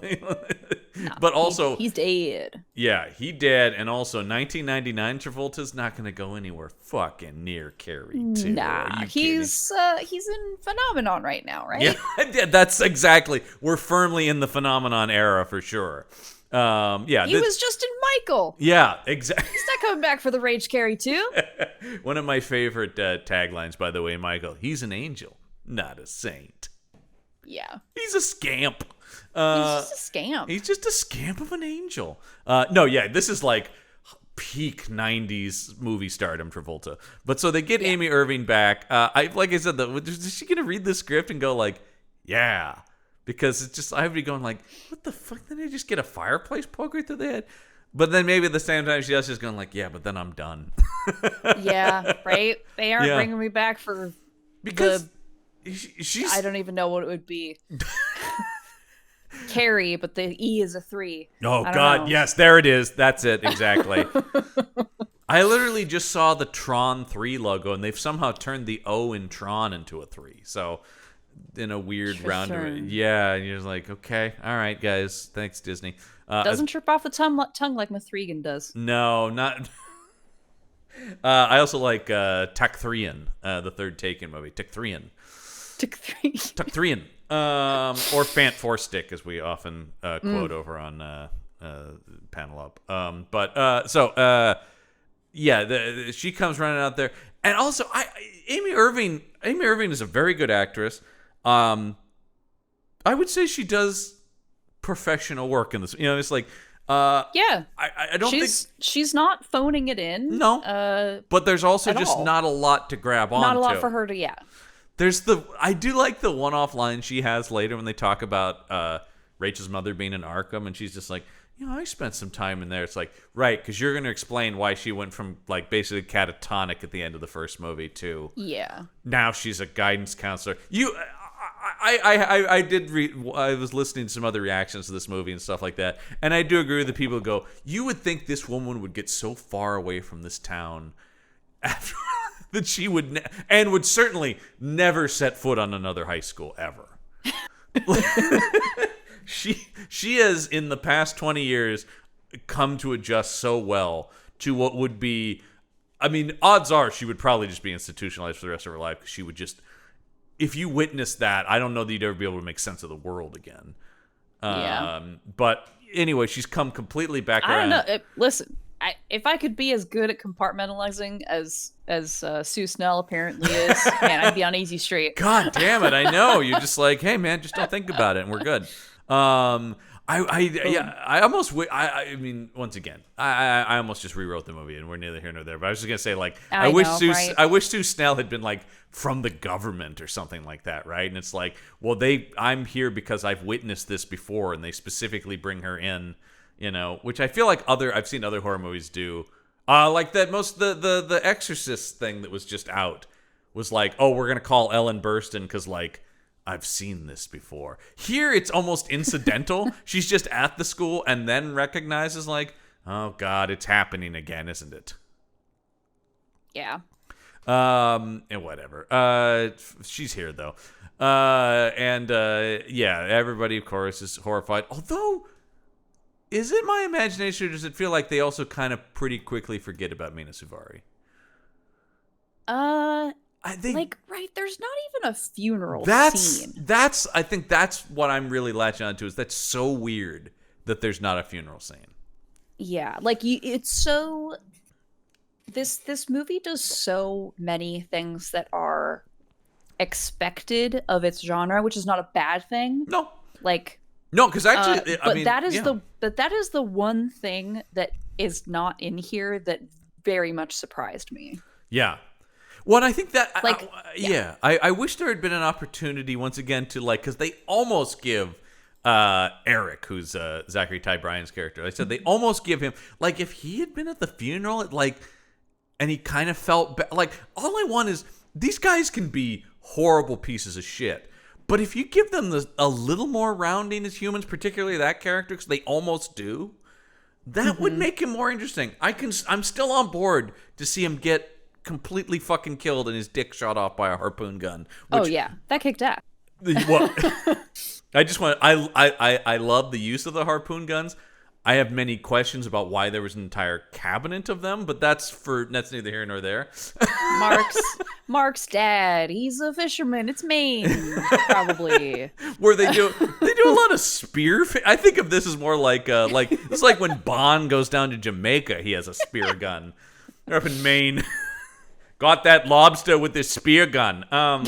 but also... He's dead. Yeah, he dead, and also 1999 Travolta's not going to go anywhere fucking near Carrie, too. Nah, he's in Phenomenon right now, right? Yeah, that's exactly... We're firmly in the Phenomenon era, for sure. He was just in Michael. Yeah, exactly. He's not coming back for the Rage Carrie 2. One of my favorite taglines, by the way, Michael. He's an angel, not a saint. Yeah. He's a scamp. He's just a scamp. He's just a scamp of an angel. This is like peak 90s movie stardom Travolta. But so they get Amy Irving back. Like I said, is she going to read the script and go like, yeah. Because it's just, I would be going like, what the fuck? Did they just get a fireplace poke right through the head? But then maybe at the same time, she's just going like, yeah, but then I'm done. Yeah, right? They aren't bringing me back for because she's... I don't even know what it would be. Carrie, but the E is a 3. Oh, God, yes, there it is. That's it, exactly. I literally just saw the Tron 3 logo, and they've somehow turned the O in Tron into a 3. So... in a weird roundabout. Yeah, and you're just like, okay, all right, guys, thanks, Disney. Doesn't trip off the tongue like Mithrigan does. No, not... I also like Takthrian, the third Taken movie. Takthrian. Or Fant Four Stick, as we often quote over on Panel Up. She comes running out there. And also, Amy Irving is a very good actress. I would say she does professional work in this. It's like, yeah. I don't think she's not phoning it in. No. But there's also just not a lot to grab on. Not a lot for her to. Yeah. I do like the one-off line she has later when they talk about Rachel's mother being in Arkham, and she's just like, I spent some time in there. It's like, right, because you're going to explain why she went from, like, basically catatonic at the end of the first movie to now she's a guidance counselor. I was listening to some other reactions to this movie and stuff like that, and I do agree with the people who go, you would think this woman would get so far away from this town after that she would and would certainly never set foot on another high school ever. She has, in the past 20 years, come to adjust so well to what would be, I mean, odds are she would probably just be institutionalized for the rest of her life, because she would just, if you witnessed that, I don't know that you'd ever be able to make sense of the world again. But anyway, she's come completely back around. I don't know. Listen, if I could be as good at compartmentalizing as Sue Snell apparently is, man, I'd be on easy street. God damn it, I know. You're just like, hey, man, just don't think about it, and we're good. I mean, once again, I almost just rewrote the movie, and we're neither here nor there. But I was just gonna say, like, I wish Sue Snell had been like from the government or something like that, right? And it's like, well, I'm here because I've witnessed this before, and they specifically bring her in, which I feel like I've seen other horror movies do, like that. The Exorcist thing that was just out was like, oh, we're gonna call Ellen Burstyn because, like, I've seen this before. Here, it's almost incidental. She's just at the school and then recognizes, like, oh, God, it's happening again, isn't it? Yeah. And whatever. She's here, though. Yeah, everybody, of course, is horrified. Although, is it my imagination, or does it feel like they also kind of pretty quickly forget about Mina Suvari? There's not even a funeral scene. I think that's what I'm really latching onto, is that's so weird that there's not a funeral scene. Yeah, like, it's so... This movie does so many things that are expected of its genre, which is not a bad thing. No. Like... No, because actually... that is the one thing that is not in here that very much surprised me. Yeah. Well, I think that, I wish there had been an opportunity once again to, like, because they almost give Eric, who's Zachary Ty Bryan's character, I said they almost give him, like, if he had been at the funeral, and he kind of felt, like, all I want is, these guys can be horrible pieces of shit, but if you give them a little more rounding as humans, particularly that character, because they almost do, that would make him more interesting. I'm still on board to see him get completely fucking killed and his dick shot off by a harpoon gun. That kicked ass. Well, I love the use of the harpoon guns. I have many questions about why there was an entire cabinet of them, but that's neither here nor there. Mark's dad, he's a fisherman. It's Maine, probably. Where they do a lot of spear. I think of this as more like it's like when Bond goes down to Jamaica, he has a spear gun. They're up in Maine. Got that lobster with this spear gun. Kind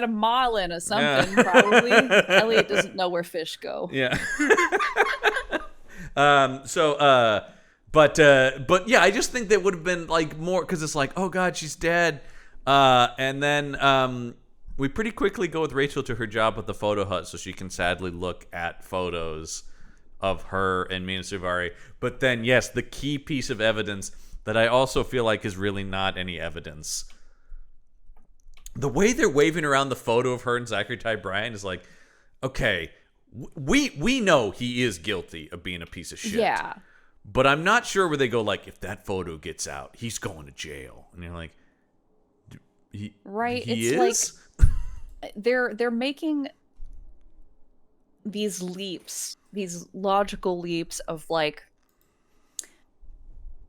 of marlin or something, probably. Elliott doesn't know where fish go. Yeah. But yeah, I just think that would have been, like, more, because it's like, oh God, she's dead. And then we pretty quickly go with Rachel to her job at the photo hut so she can sadly look at photos of her and Mina Suvari. But then, yes, the key piece of evidence that I also feel like is really not any evidence. The way they're waving around the photo of her and Zachary Ty Bryan is like, okay, we know he is guilty of being a piece of shit. Yeah. But I'm not sure where they go, like, if that photo gets out, he's going to jail. And you're like, he is? Like, they're making these leaps, these logical leaps of, like,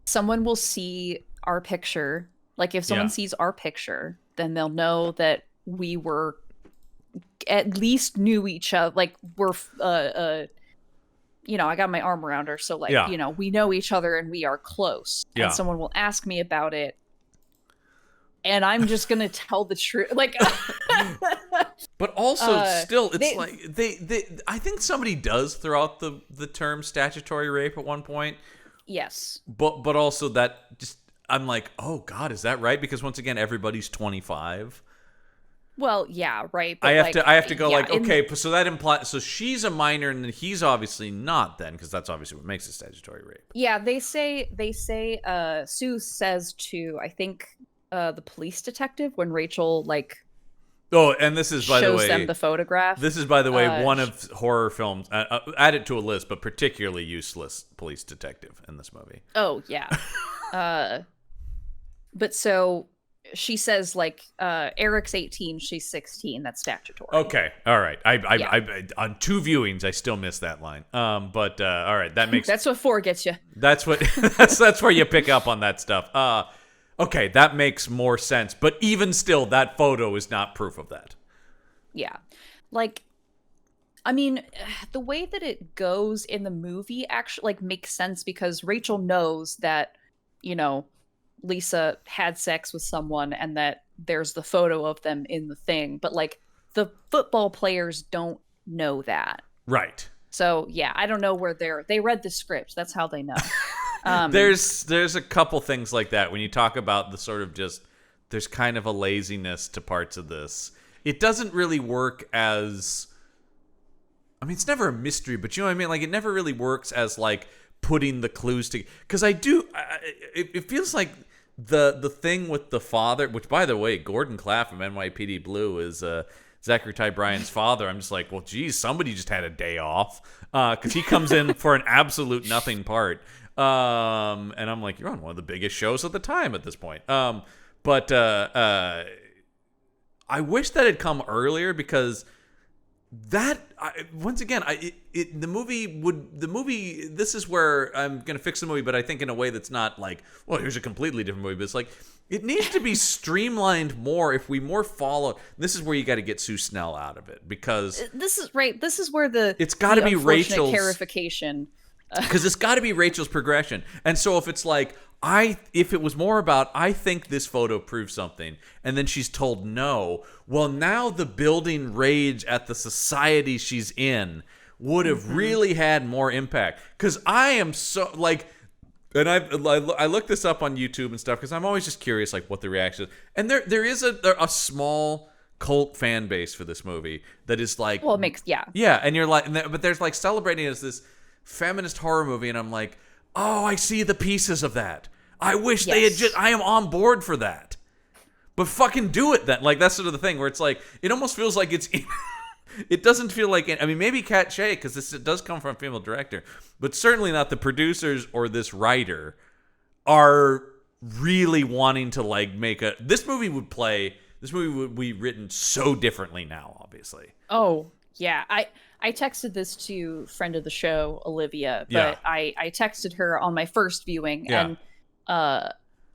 someone will see our picture. Like, if someone sees our picture, then they'll know that we were at least knew each other. Like, we're, I got my arm around her. So, like, we know each other and we are close. Yeah. And someone will ask me about it. And I'm just going to tell the truth. Like, but also still, it's I think somebody does throw out the term statutory rape at one point. Yes. But also that just, I'm like, oh God, is that right? Because once again, everybody's 25. Well, yeah, right. I But have like, to go yeah, like, okay, so that implies, so she's a minor and he's obviously not then, because that's obviously what makes it statutory rape. yeah, they say Sue says to, I think, the police detective when Rachel like Oh, and this is, by the shows them way, the photograph. one of horror films, add it to a list, but particularly useless police detective in this movie. Oh yeah. uh but so she sa's like, Eric's 18, she's 16, that's statutory. Okay, all right. Yeah. I on 2 viewings, I still missed that line. But all right, that makes That's what 4 gets you. that's what that's where you pick up on that stuff. Okay, that makes more sense. But even still, that photo is not proof of that. Yeah. Like, I mean, the way that it goes in the movie actually like makes sense because Rachel knows that, you know, Lisa had sex with someone and that there's the photo of them in the thing, but like the football players don't know that. Right. So, yeah, I don't know where they read the script. That's how they know. There's a couple things like that when you talk about the sort of just, there's kind of a laziness to parts of this. It doesn't really work as, I mean, it's never a mystery, but you know what I mean? Like, it never really works as like putting the clues together. Because it feels like the thing with the father, which, by the way, Gordon Claff from NYPD Blue is Zachary Ty Bryan's father. I'm just like, well, geez, somebody just had a day off, because he comes in for an absolute nothing part. And I'm like, you're on one of the biggest shows at the time at this point. But I wish that had come earlier, because that, once again, the movie, this is where I'm going to fix the movie, but I think in a way that's not like, well, here's a completely different movie, but it's like, it needs to be streamlined more if we more follow. This is where you got to get Sue Snell out of it, because This is right. This is where it's got to be unfortunate Rachel's clarification. because it's got to be Rachel's progression. And so if it's like, if it was more about, I think this photo proves something, and then she's told no, well, now the building rage at the society she's in would have really had more impact. Because I am so, like, and I looked this up on YouTube and stuff, because I'm always just curious, like, what the reaction is. And there is a small cult fan base for this movie that is like, Well, it makes, yeah. Yeah, and you're like, but there's like celebrating it as this feminist horror movie, and I'm like, oh, I see the pieces of that. I wish they had I am on board for that. But fucking do it then. Like, that's sort of the thing where it's like, it almost feels like it's, it doesn't feel like, I mean, maybe Kat Shea, because it does come from a female director, but certainly not the producers or this writer are really wanting to like this movie would be written so differently now, obviously. Oh, yeah. I texted this to friend of the show, Olivia, but Yeah. I texted her on my first viewing, Yeah. and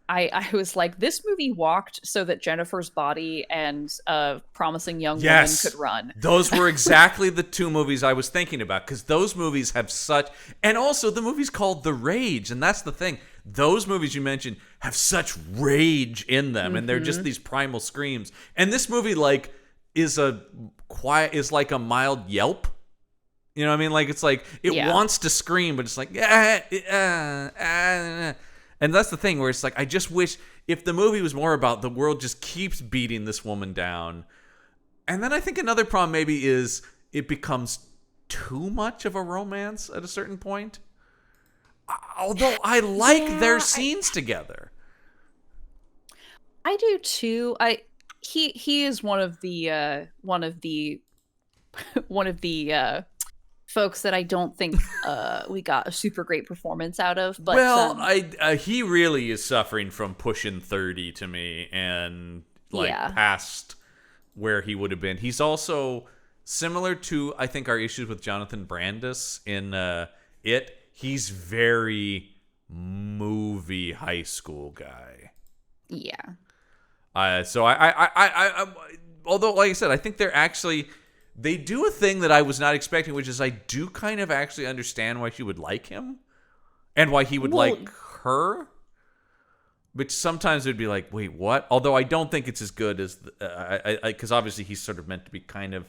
I was like, this movie walked so that Jennifer's Body and Promising Young Woman could run. Those were exactly the 2 movies I was thinking about, because those movies have such, and also the movie's called The Rage, and that's the thing. Those movies you mentioned have such rage in them, and they're just these primal screams. And this movie, like, is like a mild yelp. You know what I mean? Like, it's like, it wants to scream, but it's like, and that's the thing where it's like, I just wish if the movie was more about the world just keeps beating this woman down. And then I think another problem maybe is it becomes too much of a romance at a certain point. Although I like their scenes together. I do too. He is one of the folks that I don't think we got a super great performance out of. But he really is suffering from pushing 30 to me, and past where he would have been. He's also similar to, I think, our issues with Jonathan Brandis in It. He's very movie high school guy. Yeah. So I although, like I said, I think they do a thing that I was not expecting, which is I do kind of actually understand why she would like him and why he would like her. Which sometimes it would be like, wait, what? Although I don't think it's as good as, because obviously he's sort of meant to be kind of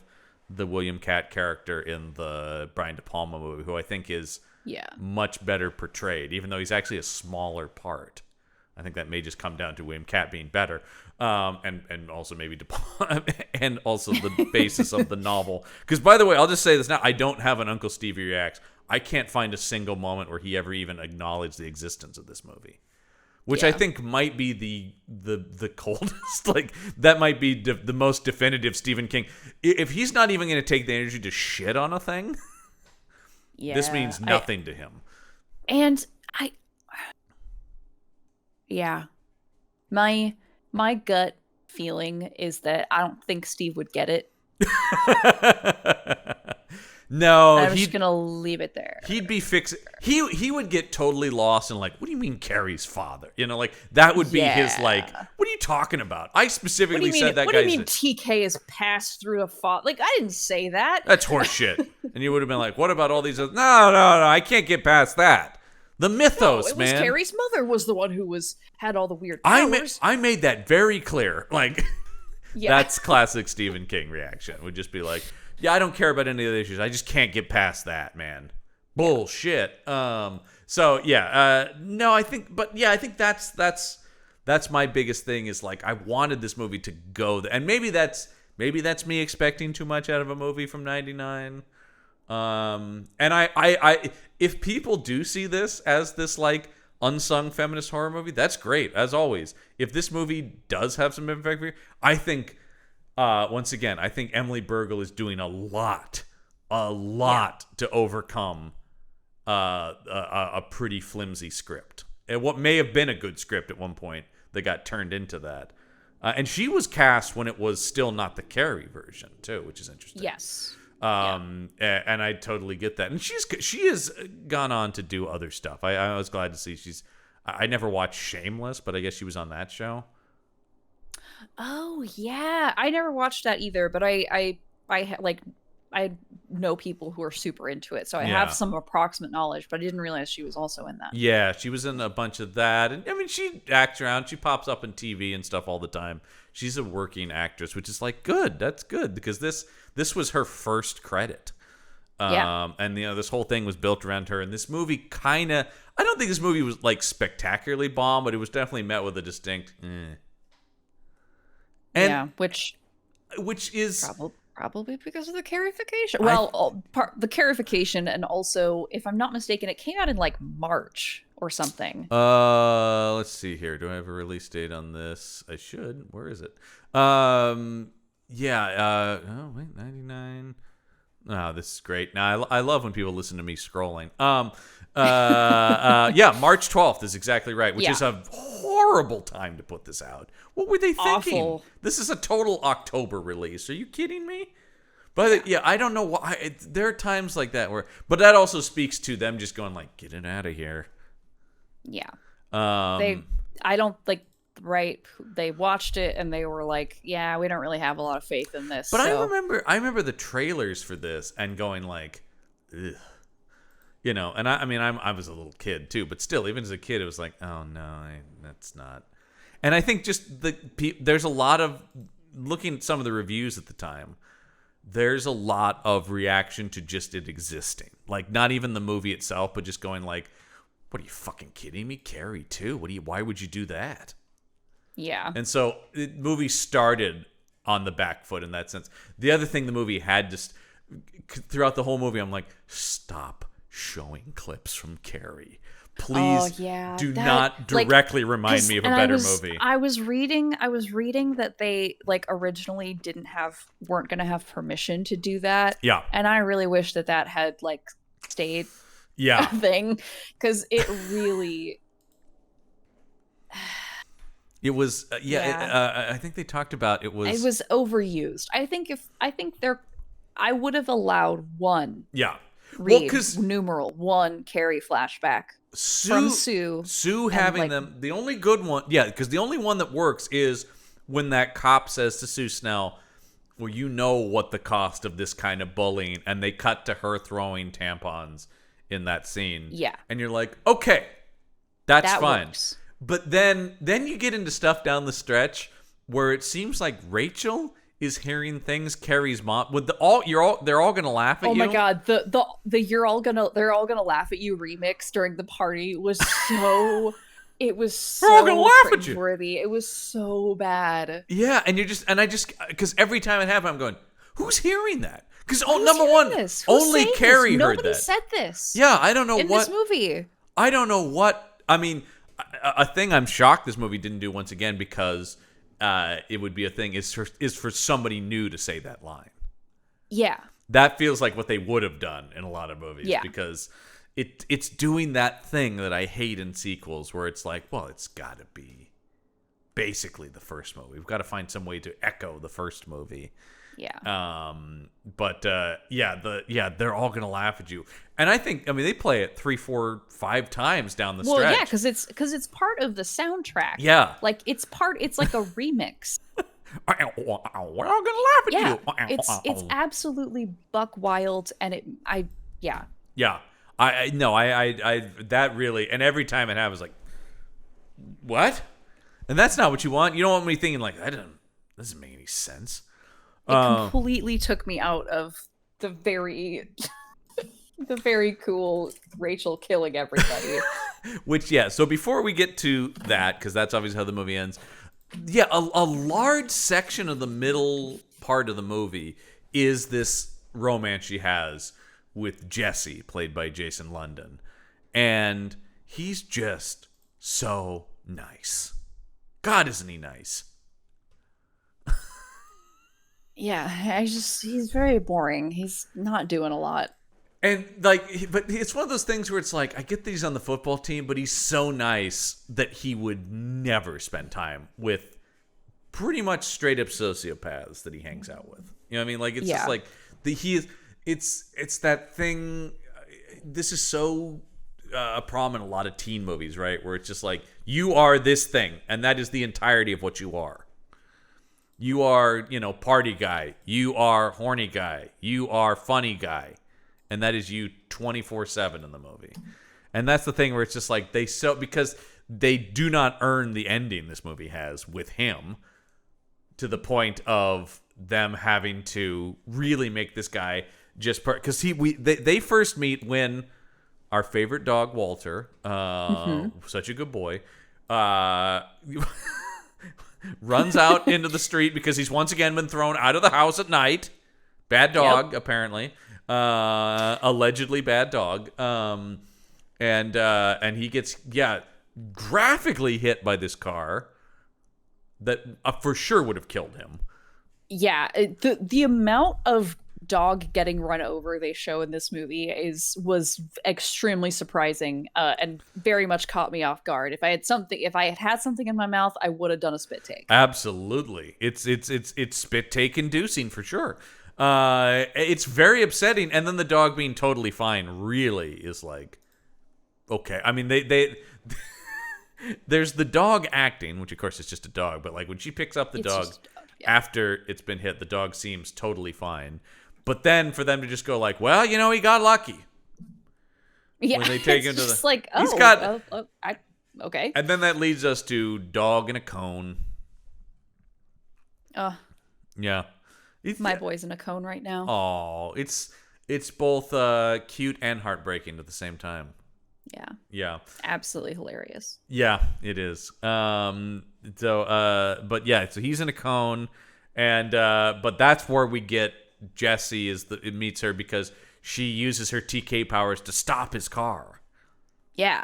the William Catt character in the Brian De Palma movie, who I think is much better portrayed, even though he's actually a smaller part. I think that may just come down to William Catt being better. and also maybe and also the basis of the novel. Because, by the way, I'll just say this now: I don't have an Uncle Stevie Reacts. I can't find a single moment where he ever even acknowledged the existence of this movie, which I think might be the coldest. Like, that might be the most definitive Stephen King. If he's not even going to take the energy to shit on a thing, this means nothing to him. And my gut feeling is that I don't think Steve would get it. No, I'm just gonna leave it there. He'd be fixing. He would get totally lost and like, what do you mean Carrie's father? You know, like that would be his like. What are you talking about? I specifically said that. What do you mean TK is passed through a father? Like, I didn't say that. That's horseshit. And you would have been like, what about all these? No, I can't get past that. The mythos, man. Carrie's mother was the one who had all the weird powers. I made that very clear. Like, that's classic Stephen King reaction. Would just be like, yeah, I don't care about any of the issues. I just can't get past that, man. Bullshit. So yeah, no, I think that's my biggest thing is like I wanted this movie to go there. And maybe that's me expecting too much out of a movie from '99. And I if people do see this as this like unsung feminist horror movie, that's great as always. If this movie does have some impact for you, I think once again, I think Emily Bergel is doing a lot to overcome a pretty flimsy script. And what may have been a good script at one point that got turned into that. And she was cast when it was still not the Carrie version too, which is interesting. Yes. And I totally get that. And she has gone on to do other stuff. I was glad to see I never watched Shameless, but I guess she was on that show. Oh yeah, I never watched that either, but I know people who are super into it, so I have some approximate knowledge, but I didn't realize she was also in that. Yeah, she was in a bunch of that, and I mean, she acts around, she pops up in TV and stuff all the time. She's a working actress, which is like good. That's good because this was her first credit. And this whole thing was built around her, and this movie I don't think this movie was like spectacularly bomb, but it was definitely met with a distinct And which is probably because of the Carrification. Well, the Carrification, and also, if I'm not mistaken, it came out in like March or something. Let's see here. Do I have a release date on this? I should. Where is it? Oh wait, 99. Oh, this is great. Now I love when people listen to me scrolling. March 12th is exactly right, which is a horrible time to put this out. What were they thinking? Awful. This is a total October release. Are you kidding me? But I don't know why. There are times like that but that also speaks to them just going like, get it out of here. Yeah. I don't like. Right, they watched it and they were like, "Yeah, we don't really have a lot of faith in this." But I remember the trailers for this and going like, ugh. You know, and I was a little kid too, but still, even as a kid, it was like, "Oh no, that's not." And I think just there's a lot of looking at some of the reviews at the time. There's a lot of reaction to just it existing, like not even the movie itself, but just going like, "What are you fucking kidding me? Carrie too? Why would you do that?" Yeah. And so the movie started on the back foot in that sense. The other thing the movie had just throughout the whole movie, I'm like, stop showing clips from Carrie. Please do not directly remind me of a better movie. I was reading that they like originally weren't going to have permission to do that. Yeah. And I really wish that had like stayed a thing, because it really It was I think they talked about it was overused. I would have allowed one. Yeah. Read numeral one Carrie flashback from Sue having them. The only good one, because the only one that works is when that cop says to Sue Snell, "Well, you know what the cost of this kind of bullying," and they cut to her throwing tampons in that scene. Yeah. And you're like, okay, that's fine. Works. But then you get into stuff down the stretch where it seems like Rachel is hearing things Carrie's mom with they're all gonna laugh at you. Oh my god, the they're all gonna laugh at you remix during the party was so It was We're all gonna so laugh at you. cringeworthy. It was so bad. Yeah, and I just because every time it happened, I'm going, who's hearing that? Because Who's number hearing one, this? Who's only saying Carrie this? heard Nobody that. said this. Yeah, I don't know in what this movie. I don't know what. I mean, a thing I'm shocked this movie didn't do once again, because it would be a thing, is for somebody new to say that line. Yeah. That feels like what they would have done in a lot of movies, Yeah. because it's doing that thing that I hate in sequels, where it's like, well, it's got to be basically the first movie. We've got to find some way to echo the first movie. Yeah. But they're all gonna laugh at you, and I mean they play it 3, 4, 5 times down the stretch. Well, yeah, because it's part of the soundtrack. Yeah, like it's like a remix. we're all gonna laugh at Yeah, you. it's absolutely buck wild, and yeah. I that really, and every time it happens, like, what? And that's not what you want. You don't want me thinking like, that doesn't make any sense. It completely took me out of the very cool Rachel killing everybody. Which, yeah, so before we get to that, because that's obviously how the movie ends, yeah, a large section of the middle part of the movie is this romance she has with Jesse, played by Jason London. And he's just so nice. God, isn't he nice? Yeah, he's very boring. He's not doing a lot. And like, but it's one of those things where it's like, I get that he's on the football team, but he's so nice that he would never spend time with pretty much straight up sociopaths that he hangs out with. You know what I mean? Like, it's just like it's that thing. This is so a problem in a lot of teen movies, right? Where it's just like, you are this thing, and that is the entirety of what you are. You are, party guy. You are horny guy. You are funny guy. And that is you 24/7 in the movie. And that's the thing where it's just like, because they do not earn the ending this movie has with him, to the point of them having to really make this guy just because they first meet when our favorite dog Walter, such a good boy, runs out into the street because he's once again been thrown out of the house at night. Bad dog, apparently. Allegedly bad dog. And he gets, graphically hit by this car that for sure would have killed him. Yeah, the amount of dog getting run over they show in this movie was extremely surprising, and very much caught me off guard. If I had had something in my mouth, I would have done a spit take. Absolutely, it's spit take inducing for sure. It's very upsetting, and then the dog being totally fine really is like, okay. I mean, they there's the dog acting, which of course is just a dog, but like when she picks up the dog after it's been hit, the dog seems totally fine. But then for them to just go like, well, he got lucky. Yeah, when they take him to just like, okay. And then that leads us to dog in a cone. Yeah. My boy's in a cone right now. Oh, it's both cute and heartbreaking at the same time. Yeah. Absolutely hilarious. Yeah, it is. So he's in a cone, and but that's where we get Jesse it meets her because she uses her TK powers to stop his car. Yeah.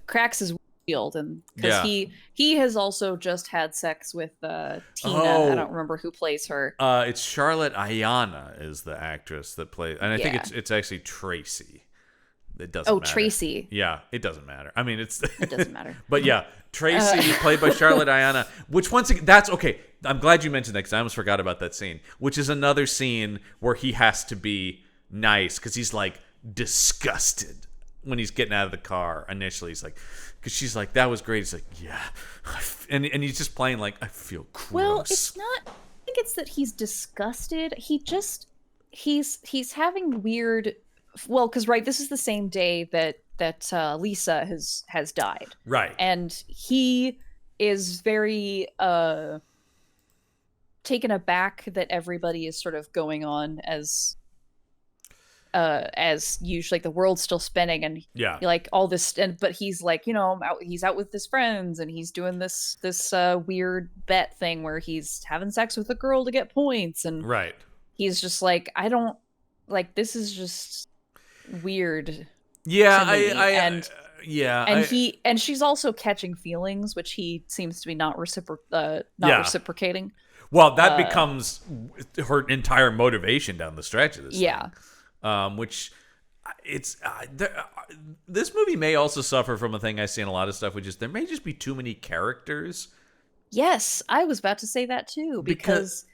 Cracks his windshield, and because he has also just had sex with Tina. I don't remember who plays her. It's Charlotte Ayanna is the actress that plays, and I think it's actually Tracy. It doesn't matter. Tracy. Yeah, it doesn't matter. I mean, it doesn't matter. But yeah, Tracy, played by Charlotte Ayanna, which once again, that's okay. I'm glad you mentioned that because I almost forgot about that scene, which is another scene where he has to be nice because he's like disgusted when he's getting out of the car initially. He's like, because she's like, that was great. He's like, yeah. And he's just playing like, I feel gross. Well, it's not, I think it's that he's disgusted. He's having weird, well, because this is the same day that Lisa has died, right? And he is very taken aback that everybody is sort of going on as as usually, like the world's still spinning, and Yeah. like all this, but he's like, he's out with his friends, and he's doing this weird bet thing where he's having sex with a girl to get points, and Right. he's just like, I don't like, this is just weird Yeah, to me. yeah, And she's also catching feelings, which he seems to be not yeah. reciprocating. Well, that becomes her entire motivation down the stretch of this Yeah. thing. Which this movie may also suffer from a thing I see in a lot of stuff, which is there may just be too many characters. Yes, I was about to say that too, because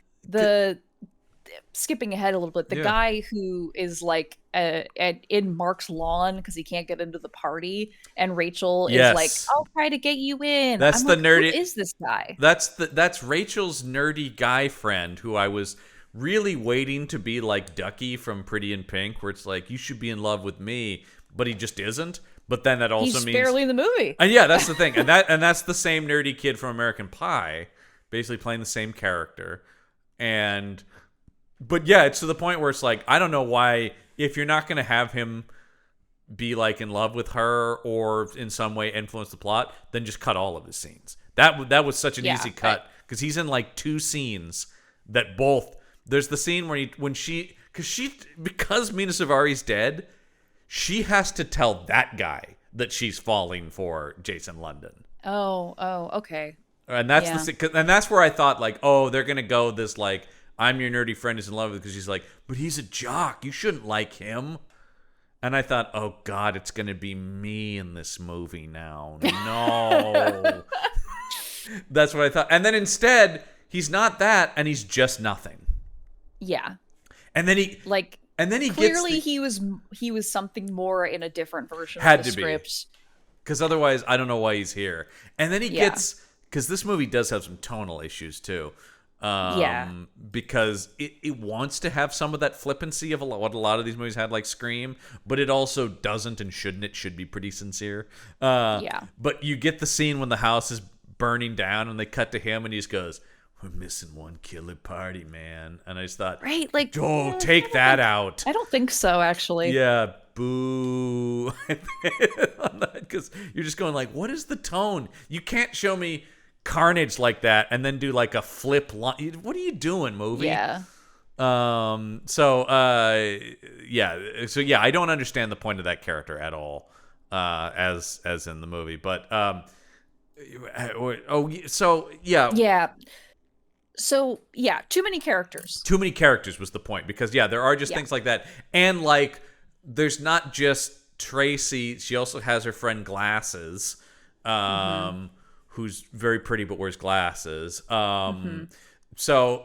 skipping ahead a little bit, the guy who is like in Mark's lawn because he can't get into the party, and Rachel is like, I'll try to get you in. That's the nerdy. Who is this guy? That's Rachel's nerdy guy friend who I was really waiting to be like Ducky from Pretty in Pink, where it's like, you should be in love with me, but he just isn't. But then that also means barely in the movie. And yeah, that's the thing. And that's the same nerdy kid from American Pie, basically playing the same character. But yeah, it's to the point where it's like, I don't know why, if you're not going to have him be like in love with her or in some way influence the plot, then just cut all of his scenes. That was such an easy cut, because he's in like 2 scenes that both. There's the scene where because Mina Savari's dead, she has to tell that guy that she's falling for Jason London. Oh, okay. And that's and that's where I thought like, oh, they're gonna go this like, I'm your nerdy friend who's in love with, because she's like, but he's a jock, you shouldn't like him. And I thought, oh God, it's gonna be me in this movie now. No. That's what I thought. And then instead, he's not that, and he's just nothing. Yeah. And then he clearly he was something more in a different version of the script. Because otherwise, I don't know why he's here. And then he gets, because this movie does have some tonal issues too. Because it wants to have some of that flippancy of what a lot of these movies had, like Scream, but it also doesn't and shouldn't. It should be pretty sincere. But you get the scene when the house is burning down and they cut to him and he just goes, we're missing one killer party, man. And I just thought, right, like, take that out. I don't think so, actually. Yeah, boo. Because you're just going like, what is the tone? You can't show me carnage like that and then do like a flip line. What are you doing, movie? Yeah. So I don't understand the point of that character at all, as in the movie. But So, too many characters. Too many characters was the point, because, there are just things like that. And, like, there's not just Tracy. She also has her friend Glasses, who's very pretty but wears glasses. So,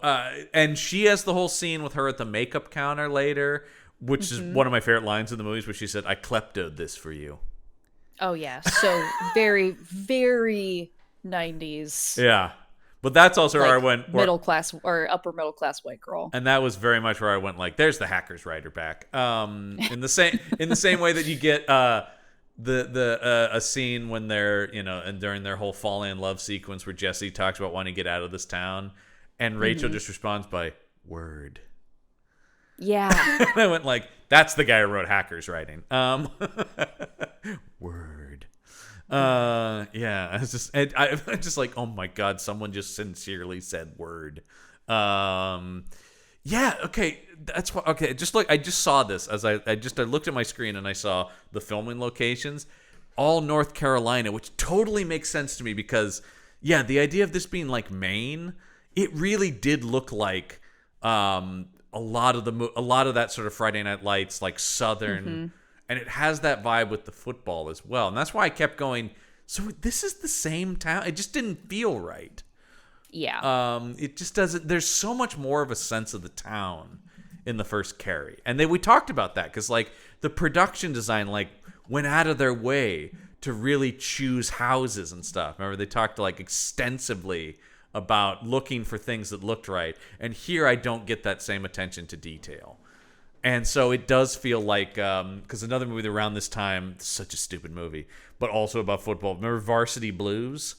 and she has the whole scene with her at the makeup counter later, which is one of my favorite lines in the movies, where she said, I kleptoed this for you. Oh, yeah. So, very, very 90s. Yeah. But that's also where I went, middle class or upper middle class white girl, and that was very much where I went like, "There's the Hackers writer back." In the same way that you get a scene when they're and during their whole falling in love sequence where Jesse talks about wanting to get out of this town, and Rachel just responds by "word." Yeah, and I went like, "That's the guy who wrote Hackers writing." Word. I was just like, oh my God, someone just sincerely said word. Okay, that's what. Okay, just look, I just saw this as I looked at my screen and I saw the filming locations, all North Carolina, which totally makes sense to me because, the idea of this being like Maine, it really did look like a lot of that sort of Friday Night Lights, like Southern. And it has that vibe with the football as well. And that's why I kept going, so this is the same town? It just didn't feel right. Yeah. It just doesn't. There's so much more of a sense of the town in the first Carrie. And we talked about that because, like, the production design, like, went out of their way to really choose houses and stuff. Remember, they talked, like, extensively about looking for things that looked right. And here I don't get that same attention to detail. And so it does feel like, because another movie around this time, such a stupid movie, but also about football. Remember Varsity Blues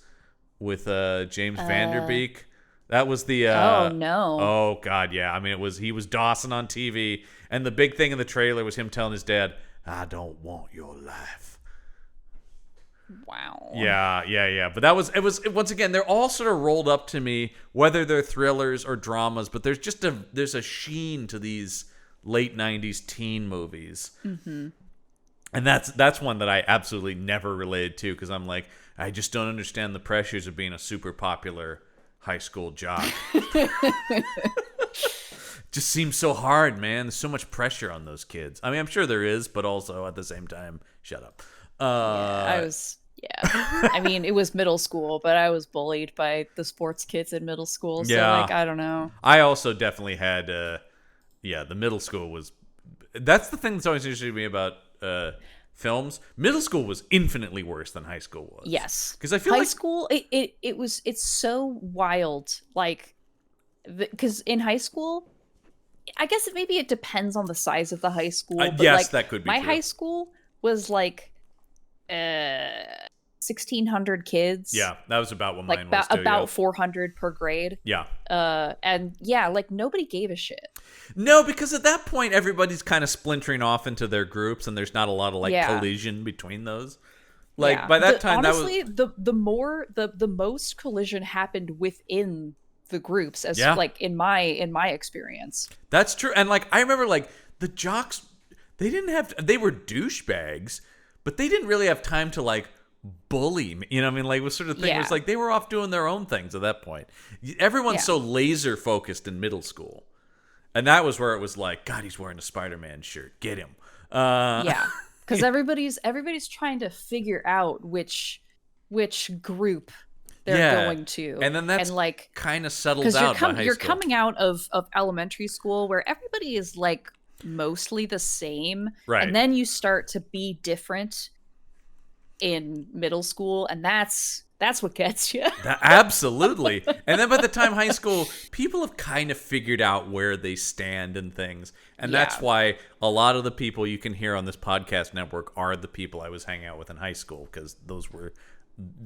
with James Van Der Beek? That was the Oh no. oh god, yeah. I mean, he was Dawson on TV, and the big thing in the trailer was him telling his dad, "I don't want your life." Wow. Yeah. But once again, they're all sort of rolled up to me, whether they're thrillers or dramas, but there's a sheen to these late 90s teen movies. Mm-hmm. And that's one that I absolutely never related to, because I'm like, I just don't understand the pressures of being a super popular high school jock. Just seems so hard, man. There's so much pressure on those kids. I mean, I'm sure there is, but also at the same time, shut up. I mean, it was middle school, but I was bullied by the sports kids in middle school. So, I don't know. I also definitely had, the middle school was. That's the thing that's always interesting to me about films. Middle school was infinitely worse than high school was. Yes, because I feel high school. It's so wild. Like, because in high school, I guess maybe it depends on the size of the high school. But yes, that could be my true. high school was like 1,600 kids. Yeah, that was about what mine was too. About yeah. 400 per grade. Yeah. And yeah, like nobody gave a shit. No, because at that point everybody's kind of splintering off into their groups, and there's not a lot of collision between those. Like by that time, honestly, the most collision happened within the groups, as like in my experience. That's true, and like I remember, like the jocks, they were douchebags, but they didn't really have time to like bully me. You know what I mean? Like it was sort of thing. It was like they were off doing their own things at that point. Everyone's so laser focused in middle school. And that was where it was like, God, he's wearing a Spider-Man shirt. Get him. Because everybody's trying to figure out which group they're going to, and then that's like kind of settled out. Because you're coming out of elementary school where everybody is like mostly the same, right? And then you start to be different in middle school, and that's what gets you. Absolutely. And then by the time high school, people have kind of figured out where they stand and things. And that's why a lot of the people you can hear on this podcast network are the people I was hanging out with in high school, because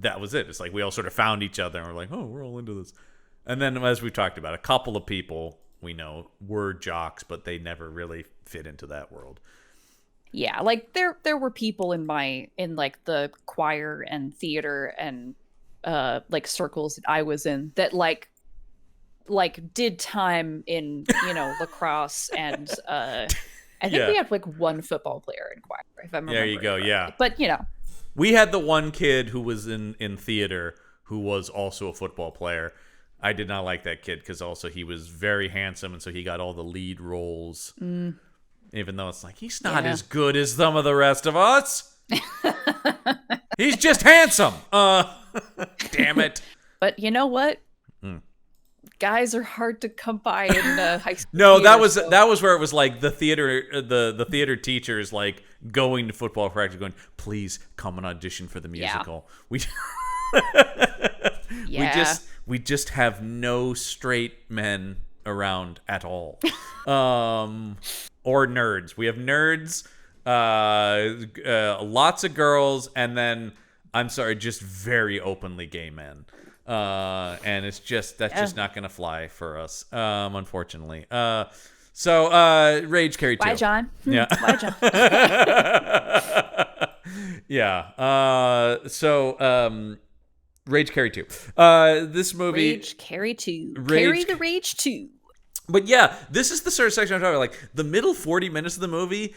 that was it. It's like we all sort of found each other and we're like, oh, we're all into this. And then, as we talked about, a couple of people we know were jocks, but they never really fit into that world. Yeah, like there were people in like the choir and theater and like circles that I was in that like did time in lacrosse, and I think we had like one football player in choir, if I'm remembering. There you go. Correctly. Yeah, but we had the one kid who was in theater who was also a football player. I did not like that kid because also he was very handsome, and so he got all the lead roles. Even though it's like, he's not as good as some of the rest of us. He's just handsome. Damn it. But you know what? Guys are hard to come by in high school. No, that was where it was like the theater teachers like going to football practice going, please come and audition for the musical. We just have no straight men around at all. Or nerds. We have nerds, lots of girls, and then, I'm sorry, just very openly gay men. And that's just not going to fly for us, unfortunately. So, Rage Carrie 2. Why, John? Yeah. Why, John? Yeah. Rage Carrie 2. This movie... Rage Carrie 2. Carrie the Rage 2. But yeah, this is the sort of section I'm talking about. Like, the middle 40 minutes of the movie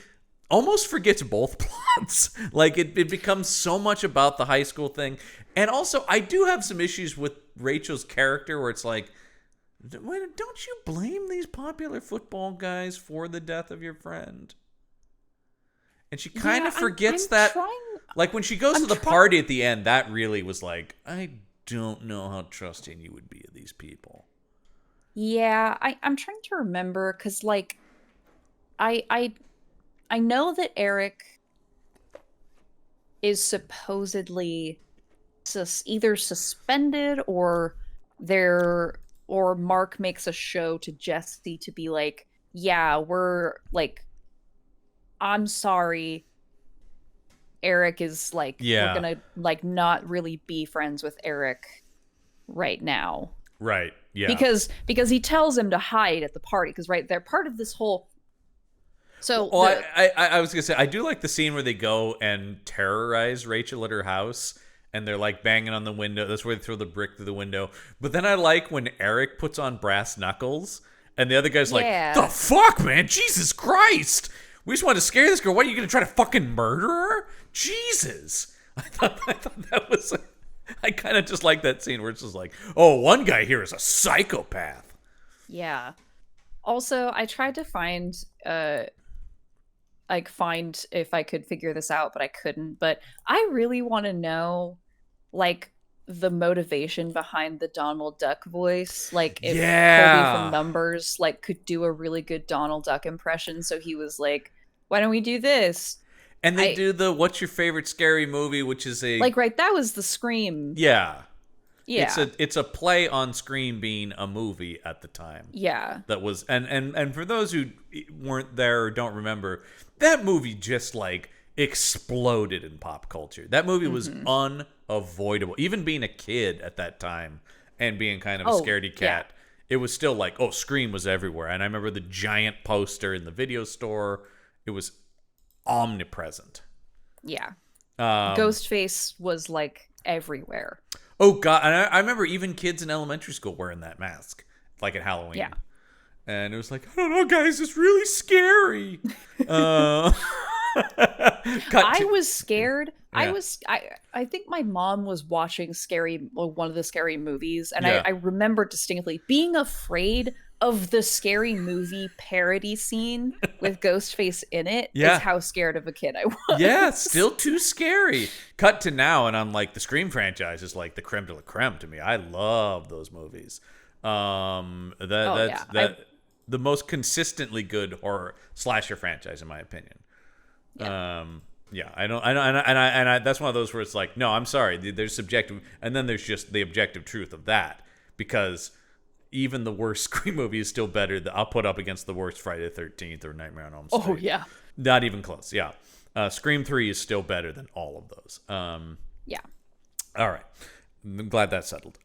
almost forgets both plots. Like, it becomes so much about the high school thing. And also, I do have some issues with Rachel's character where it's like, don't you blame these popular football guys for the death of your friend? And she kind of forgets that. Like, when she goes to the party at the end, that really was like, I don't know how trusting you would be of these people. Yeah, I'm trying to remember, because like I know that Eric is supposedly either suspended or Mark makes a show to Jesse to be like, yeah, we're like, I'm sorry, Eric is like, we're gonna like not really be friends with Eric right now. Right. Yeah. Because he tells him to hide at the party because they're part of this whole. So I was gonna say I do like the scene where they go and terrorize Rachel at her house and they're like banging on the window. That's where they throw the brick through the window. But then I like when Eric puts on brass knuckles and the other guy's like, "The fuck, man! Jesus Christ! We just want to scare this girl. What are you gonna try to fucking murder her? Jesus!" I thought that was. I kind of just like that scene where it's just like, "Oh, one guy here is a psychopath." Yeah. Also, I tried to find if I could figure this out, but I couldn't. But I really want to know, like, the motivation behind the Donald Duck voice. Like, if Colby from Numbers, like, could do a really good Donald Duck impression. So he was like, why don't we do this? And they do the "What's your favorite scary movie?" which is a... Like, that was the Scream. Yeah. Yeah. It's a play on Scream being a movie at the time. Yeah. That was... And for those who weren't there or don't remember... That movie just, like, exploded in pop culture. That movie was unavoidable. Even being a kid at that time and being kind of a scaredy cat, it was still like, Scream was everywhere. And I remember the giant poster in the video store. It was omnipresent. Yeah. Ghostface was, like, everywhere. Oh, God. And I remember even kids in elementary school wearing that mask, like at Halloween. Yeah. And it was like, I don't know, guys, it's really scary. I was scared. Yeah. I think my mom was watching one of the scary movies, and I remember distinctly being afraid of the scary movie parody scene with Ghostface in it. Is how scared of a kid I was. Yeah, still too scary. Cut to now, and I'm like, the Scream franchise is like the creme de la creme to me. I love those movies. The most consistently good horror slasher franchise, in my opinion. Yeah. I don't, and that's one of those where it's like, no, I'm sorry, there's subjective, and then there's just the objective truth of that, because even the worst Scream movie is still better. I'll put up against the worst Friday the 13th or Nightmare on Elm Street. Oh yeah, not even close. Yeah, Scream 3 is still better than all of those. Yeah. All right. I'm glad that's settled.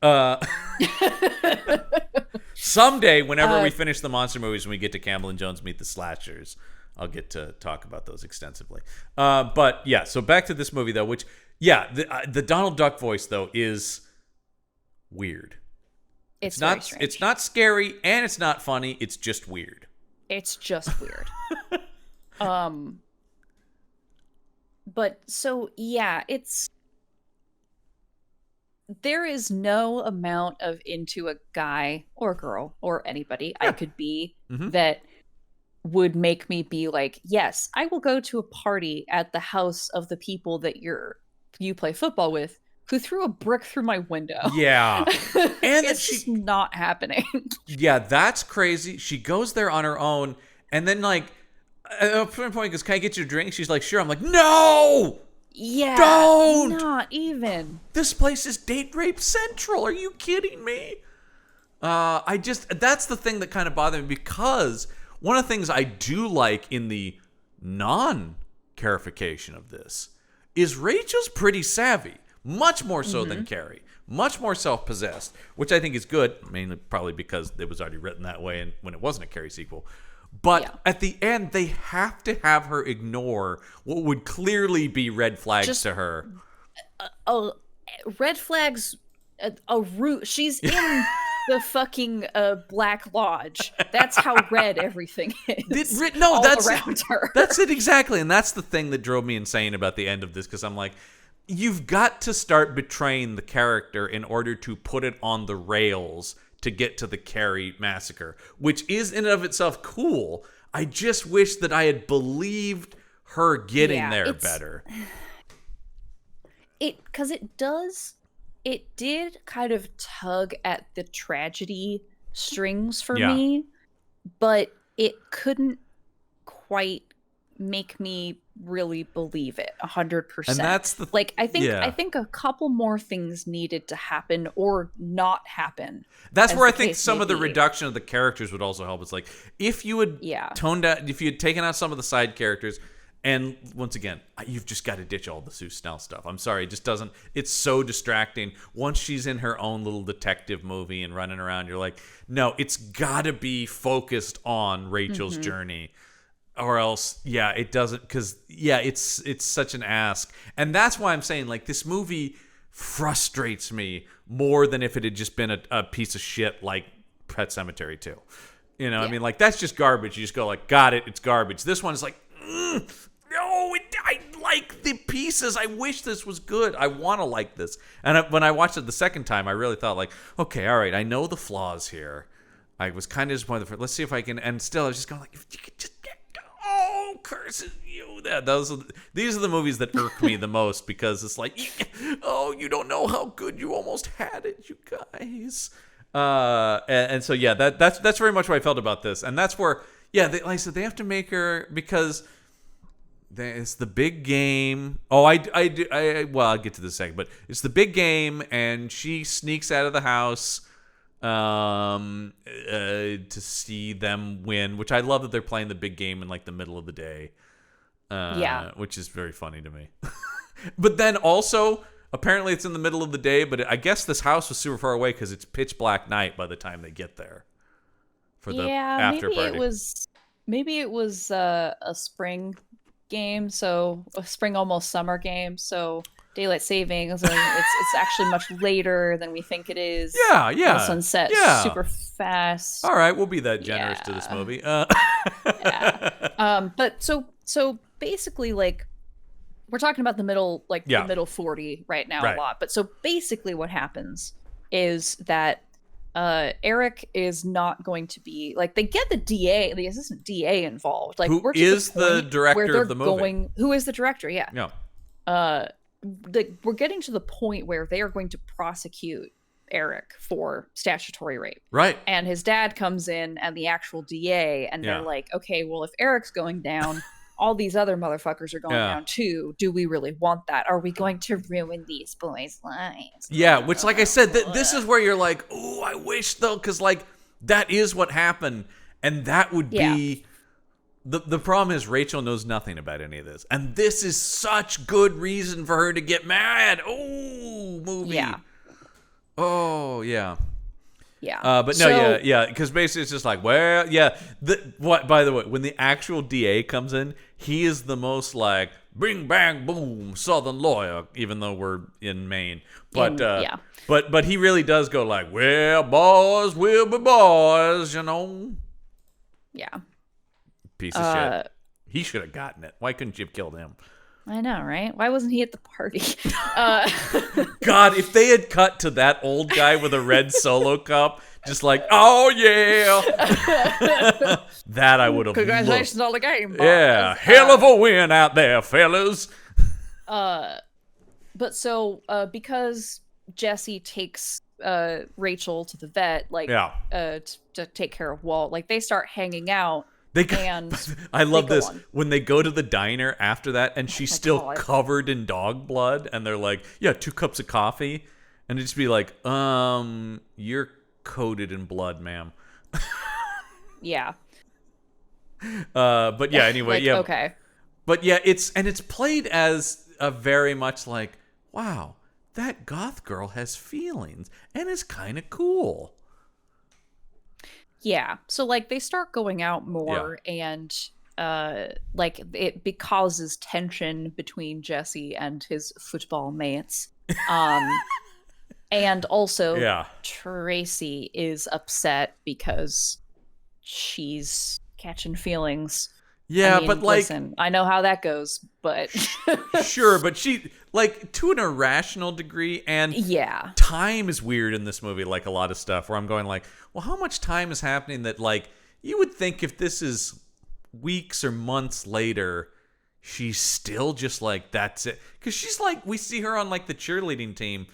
Someday, whenever we finish the monster movies and we get to Campbell and Jones Meet the Slashers, I'll get to talk about those extensively. But yeah, so back to this movie though, which the Donald Duck voice though is weird. It's not strange. It's not scary and it's not funny. It's just weird. It's just weird. But so yeah, there is no amount of into a guy or girl or anybody I could be that would make me be like, yes, I will go to a party at the house of the people that you play football with who threw a brick through my window. Yeah. And it's just not happening. Yeah, that's crazy. She goes there on her own and then like at a point goes, "Can I get you a drink?" She's like, "Sure." I'm like, "No! Yeah, don't! Not even. This place is date rape central. Are you kidding me?" That's the thing that kind of bothered me, because one of the things I do like in the non-carification of this is Rachel's pretty savvy, much more so than Carrie, much more self-possessed, which I think is good, mainly probably because it was already written that way and when it wasn't a Carrie sequel. But at the end, they have to have her ignore what would clearly be red flags to her. Red flags, a root. She's in the fucking Black Lodge. That's how red everything is. That's around her. That's it exactly, and that's the thing that drove me insane about the end of this, because I'm like, you've got to start betraying the character in order to put it on the rails to get to the Carrie massacre, which is in and of itself cool. I just wish that I had believed her getting there better. Because it did kind of tug at the tragedy strings for me, but it couldn't quite make me really believe it 100%. And that's the I think a couple more things needed to happen or not happen. That's where I think some of the reduction of the characters would also help. It's like if you had toned out, if you had taken out some of the side characters And once again, you've just got to ditch all the Sue Snell stuff. I'm sorry, it just doesn't. It's so distracting. Once she's in her own little detective movie and running around, you're like, no, it's got to be focused on Rachel's journey, or else, yeah, it doesn't. Because yeah, it's such an ask, and that's why I'm saying like this movie frustrates me more than if it had just been a piece of shit like Pet Sematary 2. You know, I mean, like that's just garbage. You just go like, got it, it's garbage. This one is like, no, I like the pieces. I wish this was good. I want to like this. And when I watched it the second time, I really thought like, okay, all right, I know the flaws here. I was kind of disappointed. Let's see if I can. And still, I was just going like, if you could just get, oh, curses you. These are the movies that irk me the most because it's like, oh, you don't know how good you almost had it, you guys. And so yeah, that's very much what I felt about this. And that's where, yeah, like I said, they have to make her because. It's the big game. Oh, well, I'll get to this second, but it's the big game, and she sneaks out of the house to see them win, which I love that they're playing the big game in like the middle of the day. Which is very funny to me. But then also, apparently it's in the middle of the day, but I guess this house was super far away because it's pitch black night by the time they get there for the after party. Maybe it was a spring game, so a spring almost summer game, so daylight savings, and it's actually much later than we think it is. The sunset super fast. All right, we'll be that generous to this movie. But so basically, like, we're talking about the middle, like the middle 40 right now a lot. But so basically what happens is that Eric is not going to be like, they get the assistant DA involved. Like, who is the director of the movie? Who is the director? Yeah. Yeah. We're getting to the point where they are going to prosecute Eric for statutory rape. Right. And his dad comes in and the actual DA, and they're like, okay, well, if Eric's going down, all these other motherfuckers are going down too. Do we really want that? Are we going to ruin these boys' lives? Yeah, which, like I said, this is where you're like, oh, I wish, though, because, like, that is what happened. And that would be... The problem is Rachel knows nothing about any of this. And this is such good reason for her to get mad. Oh, movie. Yeah. Oh, yeah. Yeah. But no, because basically it's just like, well, yeah. By the way, when the actual DA comes in, he is the most like, bing, bang, boom, Southern lawyer, even though we're in Maine. But but he really does go like, well, boys will be boys, you know. Yeah. Piece of shit. He should have gotten it. Why couldn't you have killed him? I know, right? Why wasn't he at the party? God, if they had cut to that old guy with a red Solo cup, just like, oh yeah, that I would have. Congratulations on the game, boys. Yeah, hell of a win out there, fellas. But so because Jesse takes Rachel to the vet, like, to take care of Walt, like they start hanging out. I love this when they go to the diner after that, and she's still covered in dog blood, and they're like, "Yeah, 2 cups of coffee," and it'd just be like, "You're coated in blood, ma'am." Yeah. But yeah, anyway, like, okay. But yeah, it's played as a very much like, wow, that goth girl has feelings and is kind of cool. Yeah. So like they start going out more and like it causes tension between Jesse and his football mates. And also Tracy is upset because she's catching feelings. Yeah, I mean, but like, listen, I know how that goes, but sure, but she like to an irrational degree, and time is weird in this movie, like a lot of stuff where I'm going like, well, how much time is happening that like you would think if this is weeks or months later, she's still just like, that's it, because she's like, we see her on like the cheerleading team,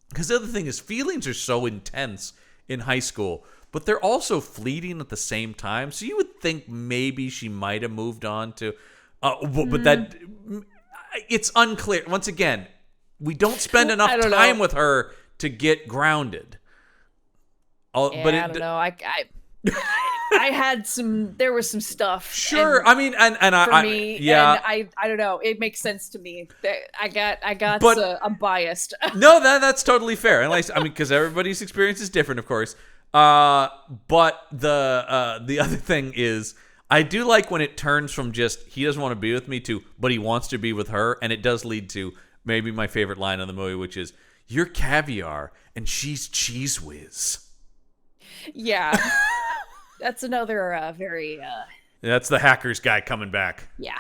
because the other thing is feelings are so intense in high school, but they're also fleeting at the same time. So you would think maybe she might have moved on to, but that it's unclear. Once again, we don't spend enough time with her to get grounded. But I don't know. there was some stuff. Sure. I mean, and for me, yeah. And I don't know. It makes sense to me. I'm biased. No, that's totally fair. And like, I mean, because everybody's experience is different, of course. But the other thing is, I do like when it turns from just he doesn't want to be with me to, but he wants to be with her, and it does lead to maybe my favorite line of the movie, which is, "You're caviar and she's cheese whiz." Yeah, that's another very. That's the hackers guy coming back. Yeah.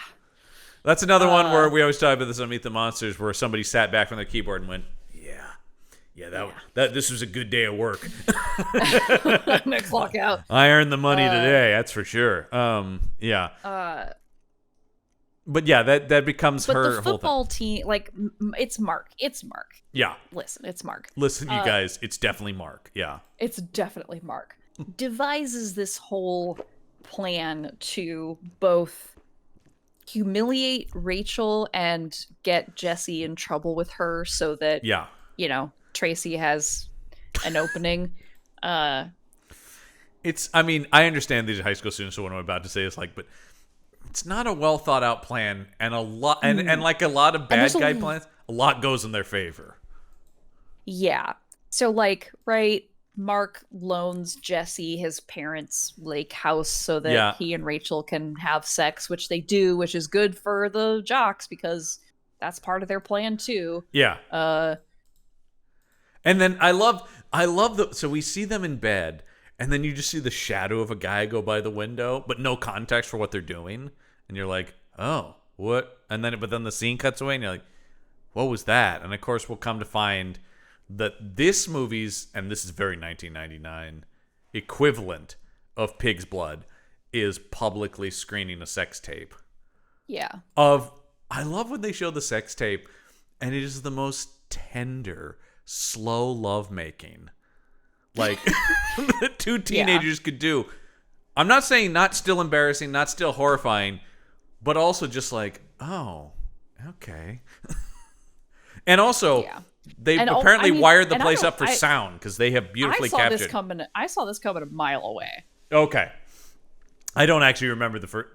That's another one where we always talk about this on Meet the Monsters, where somebody sat back from their keyboard and went, that this was a good day of work. I'm gonna clock out. I earned the money today, that's for sure. Yeah. But yeah, that becomes her whole thing. But the football team, like, it's Mark. It's Mark. Yeah. Listen, it's Mark. Listen, you guys, it's definitely Mark. Yeah. It's definitely Mark. Devises this whole plan to both humiliate Rachel and get Jesse in trouble with her so that, Tracy has an opening. It's, I mean, I understand these are high school students, so what I'm about to say is like, but it's not a well thought out plan, and a lot, and like a lot of bad guy plans, a lot goes in their favor. Yeah. So like, right, Mark loans Jesse his parents' lake house so that he and Rachel can have sex, which they do, which is good for the jocks because that's part of their plan too. Yeah. And then I love so we see them in bed, and then you just see the shadow of a guy go by the window, but no context for what they're doing, and you're like, oh, what? And then but then the scene cuts away, and you're like, what was that? And of course, we'll come to find that this movie's, and this is very 1999, equivalent of Pig's Blood is publicly screening a sex tape. Yeah. I love when they show the sex tape, and it is the most tender, slow lovemaking like that two teenagers could do. I'm not saying not still embarrassing, not still horrifying, but also just like, oh, okay. And also, they apparently wired the place up for sound because they have beautifully captured. I saw this coming a mile away. Okay. I don't actually remember the first.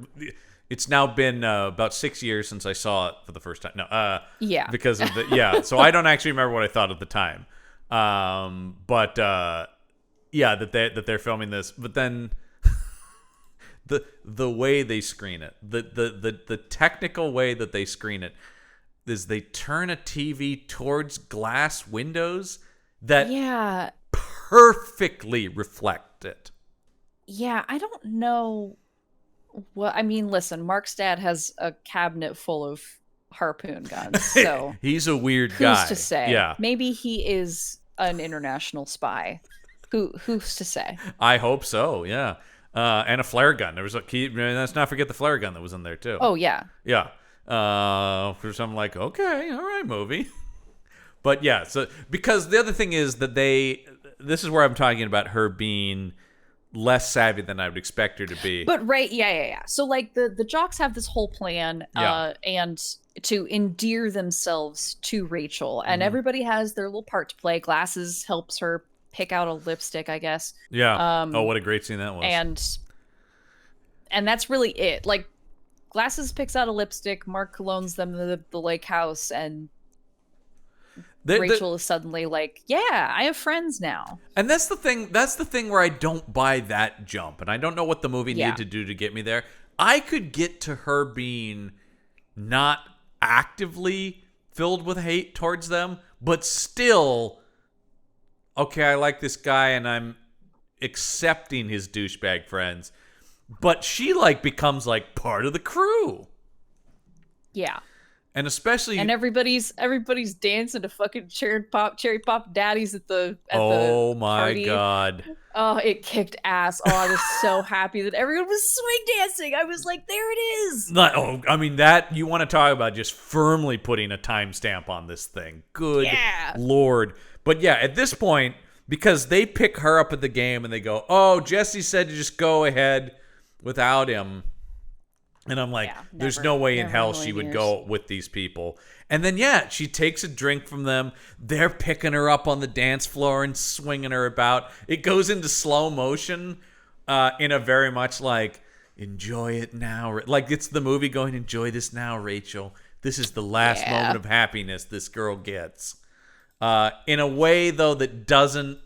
It's now been about 6 years since I saw it for the first time. No, because of the so I don't actually remember what I thought at the time. But that they're filming this. But then the way they screen it, the technical way that they screen it, is they turn a TV towards glass windows that perfectly reflect it. Yeah, I don't know. Well, I mean, listen, Mark's dad has a cabinet full of harpoon guns, so he's a weird guy. Who's to say? Yeah, maybe he is an international spy. Who's to say? I hope so. Yeah, and a flare gun. There was let's not forget the flare gun that was in there too. Oh yeah, yeah. For some, like, okay, all right, movie. But yeah, so because the other thing is that this is where I'm talking about her being less savvy than I would expect her to be. But right, yeah. So like the jocks have this whole plan, and to endear themselves to Rachel, and everybody has their little part to play. Glasses helps her pick out a lipstick, I guess. Yeah. Oh, what a great scene that was. And that's really it. Like, Glasses picks out a lipstick. Mark loans them the lake house, and Rachel is suddenly like, yeah, I have friends now. And that's the thing. That's the thing where I don't buy that jump, and I don't know what the movie needed to do to get me there. I could get to her being not actively filled with hate towards them, but still, okay, I like this guy, and I'm accepting his douchebag friends. But she becomes part of the crew. Yeah. And especially, and everybody's dancing to fucking cherry pop daddies at the oh my party. God. Oh, it kicked ass. Oh, I was so happy that everyone was swing dancing. I was like, there it is. I mean, that you want to talk about just firmly putting a timestamp on this thing. Good Lord. But yeah, at this point, because they pick her up at the game and they go, oh, Jesse said to just go ahead without him. And I'm like, there's no way in hell she would go with these people. And then, she takes a drink from them. They're picking her up on the dance floor and swinging her about. It goes into slow motion. in a very much like, enjoy it now. Like, it's the movie going, enjoy this now, Rachel. This is the last moment of happiness this girl gets. In a way, though, that doesn't...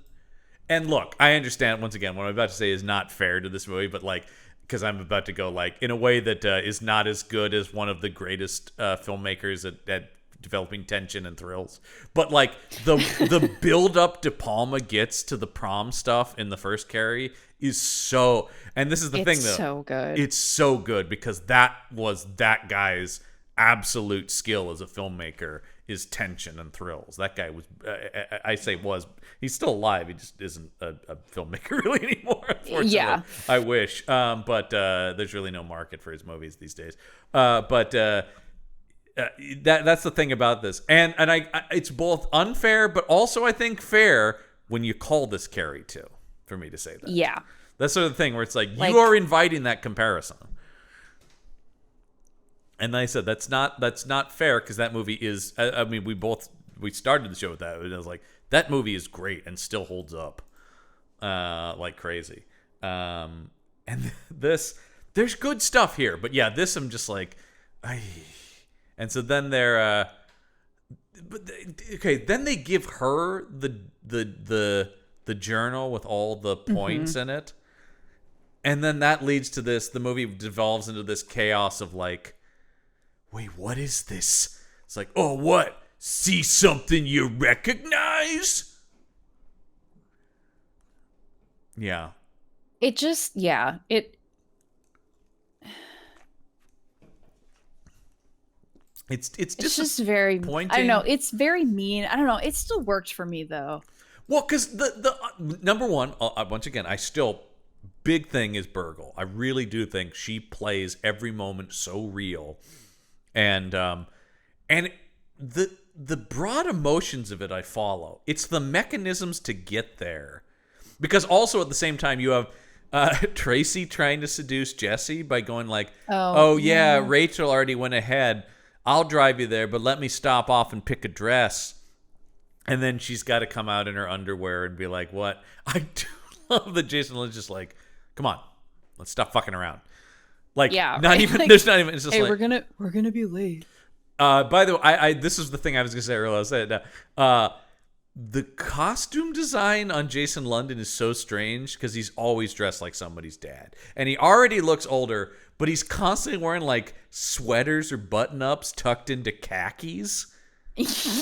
And look, I understand, once again, what I'm about to say is not fair to this movie, but like, because I'm about to go like, in a way that is not as good as one of the greatest filmmakers at developing tension and thrills. But like, the build-up De Palma gets to the prom stuff in the first Carrie is so... And this is the thing, though. It's so good. It's so good because that was that guy's absolute skill as a filmmaker, is tension and thrills. That guy was, he's still alive. He just isn't a filmmaker really anymore, unfortunately. Yeah. I wish. But there's really no market for his movies these days. That's the thing about this. And I it's both unfair, but also I think fair when you call this Carrie too, for me to say that. Yeah. That's sort of the thing where it's like you are inviting that comparison. And I said that's not fair because that movie is. I mean, we started the show with that. And I was like, that movie is great and still holds up, like crazy. And there's good stuff here, but yeah, this I'm just like, and so then they're, then they give her the journal with all the points in it, and then that leads to this. The movie devolves into this chaos of like, wait, what is this? It's like, oh, what? See something you recognize? Yeah. It just, yeah. It's just very pointing. I don't know. It's very mean. I don't know. It still worked for me though. Well, because the number one, once again, big thing is Burgle. I really do think she plays every moment so real. And the broad emotions of it I follow. It's the mechanisms to get there. Because also at the same time you have Tracy trying to seduce Jesse by going like, oh yeah, Rachel already went ahead. I'll drive you there, but let me stop off and pick a dress. And then she's got to come out in her underwear and be like, what? I do love that Jason Lynch just like, come on, let's stop fucking around. Like, yeah, not right? even. Like, there's not even. It's just hey, like we're gonna be late. By the way, I this is the thing I was gonna say earlier. I said the costume design on Jason London is so strange because he's always dressed like somebody's dad, and he already looks older, but he's constantly wearing like sweaters or button ups tucked into khakis.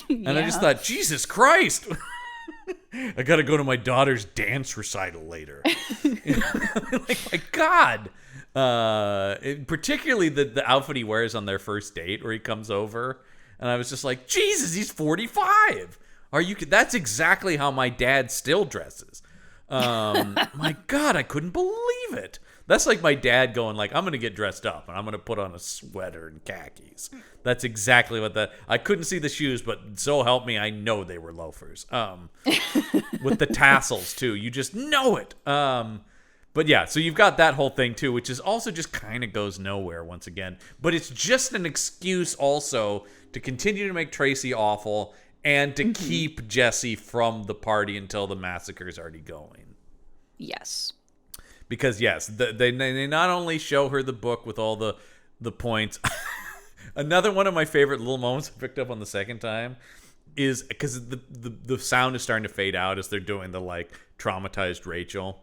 And I just thought, Jesus Christ. I gotta go to my daughter's dance recital later. Like, my God. Particularly the outfit he wears on their first date where he comes over, and I was just like, Jesus, he's 45. That's exactly how my dad still dresses. My God, I couldn't believe it. That's like my dad going like, I'm going to get dressed up and I'm going to put on a sweater and khakis. That's exactly what I couldn't see the shoes, but so help me, I know they were loafers. With the tassels too. You just know it. But yeah, so you've got that whole thing too, which is also just kind of goes nowhere once again. But it's just an excuse also to continue to make Tracy awful and to keep Jesse from the party until the massacre is already going. Yes. Because yes, they not only show her the book with all the points. Another one of my favorite little moments I picked up on the second time is because the sound is starting to fade out as they're doing the like traumatized Rachel.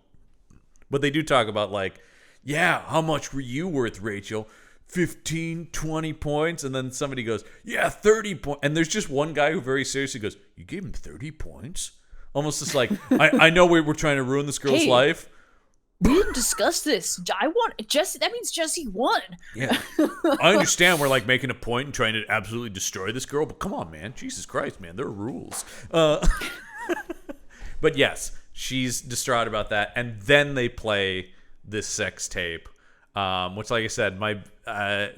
But they do talk about like, yeah, how much were you worth, Rachel? 15, 20 points. And then somebody goes, yeah, 30 points. And there's just one guy who very seriously goes, you gave him 30 points? Almost just like, I know we're trying to ruin this girl's life. We didn't discuss this. I want Jesse. That means Jesse won. Yeah. I understand we're like making a point and trying to absolutely destroy this girl, but come on, man. Jesus Christ, man. There are rules. But yes, she's distraught about that. And then they play this sex tape, which, like I said, I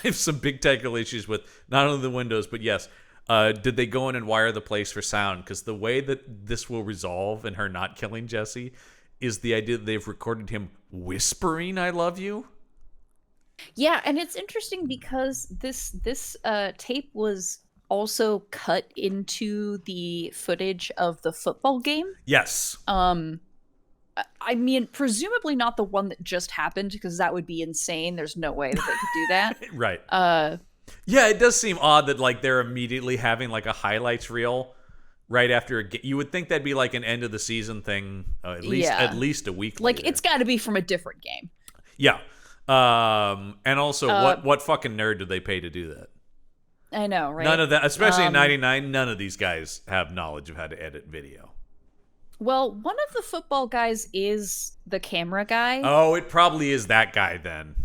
have some big technical issues with not only the windows, but yes, did they go in and wire the place for sound? Because the way that this will resolve in her not killing Jesse is the idea that they've recorded him whispering, I love you. Yeah, and it's interesting because this tape was also cut into the footage of the football game. Yes. I mean, presumably not the one that just happened, because that would be insane. There's no way that they could do that. Right. Yeah, it does seem odd that like they're immediately having like a highlights reel right after a you would think that'd be like an end of the season thing, at least a week like later. It's got to be from a different game. Yeah. And also, what fucking nerd did they pay to do that? I know, right? None of that, especially in '99. None of these guys have knowledge of how to edit video. Well, one of the football guys is the camera guy. Oh, it probably is that guy then.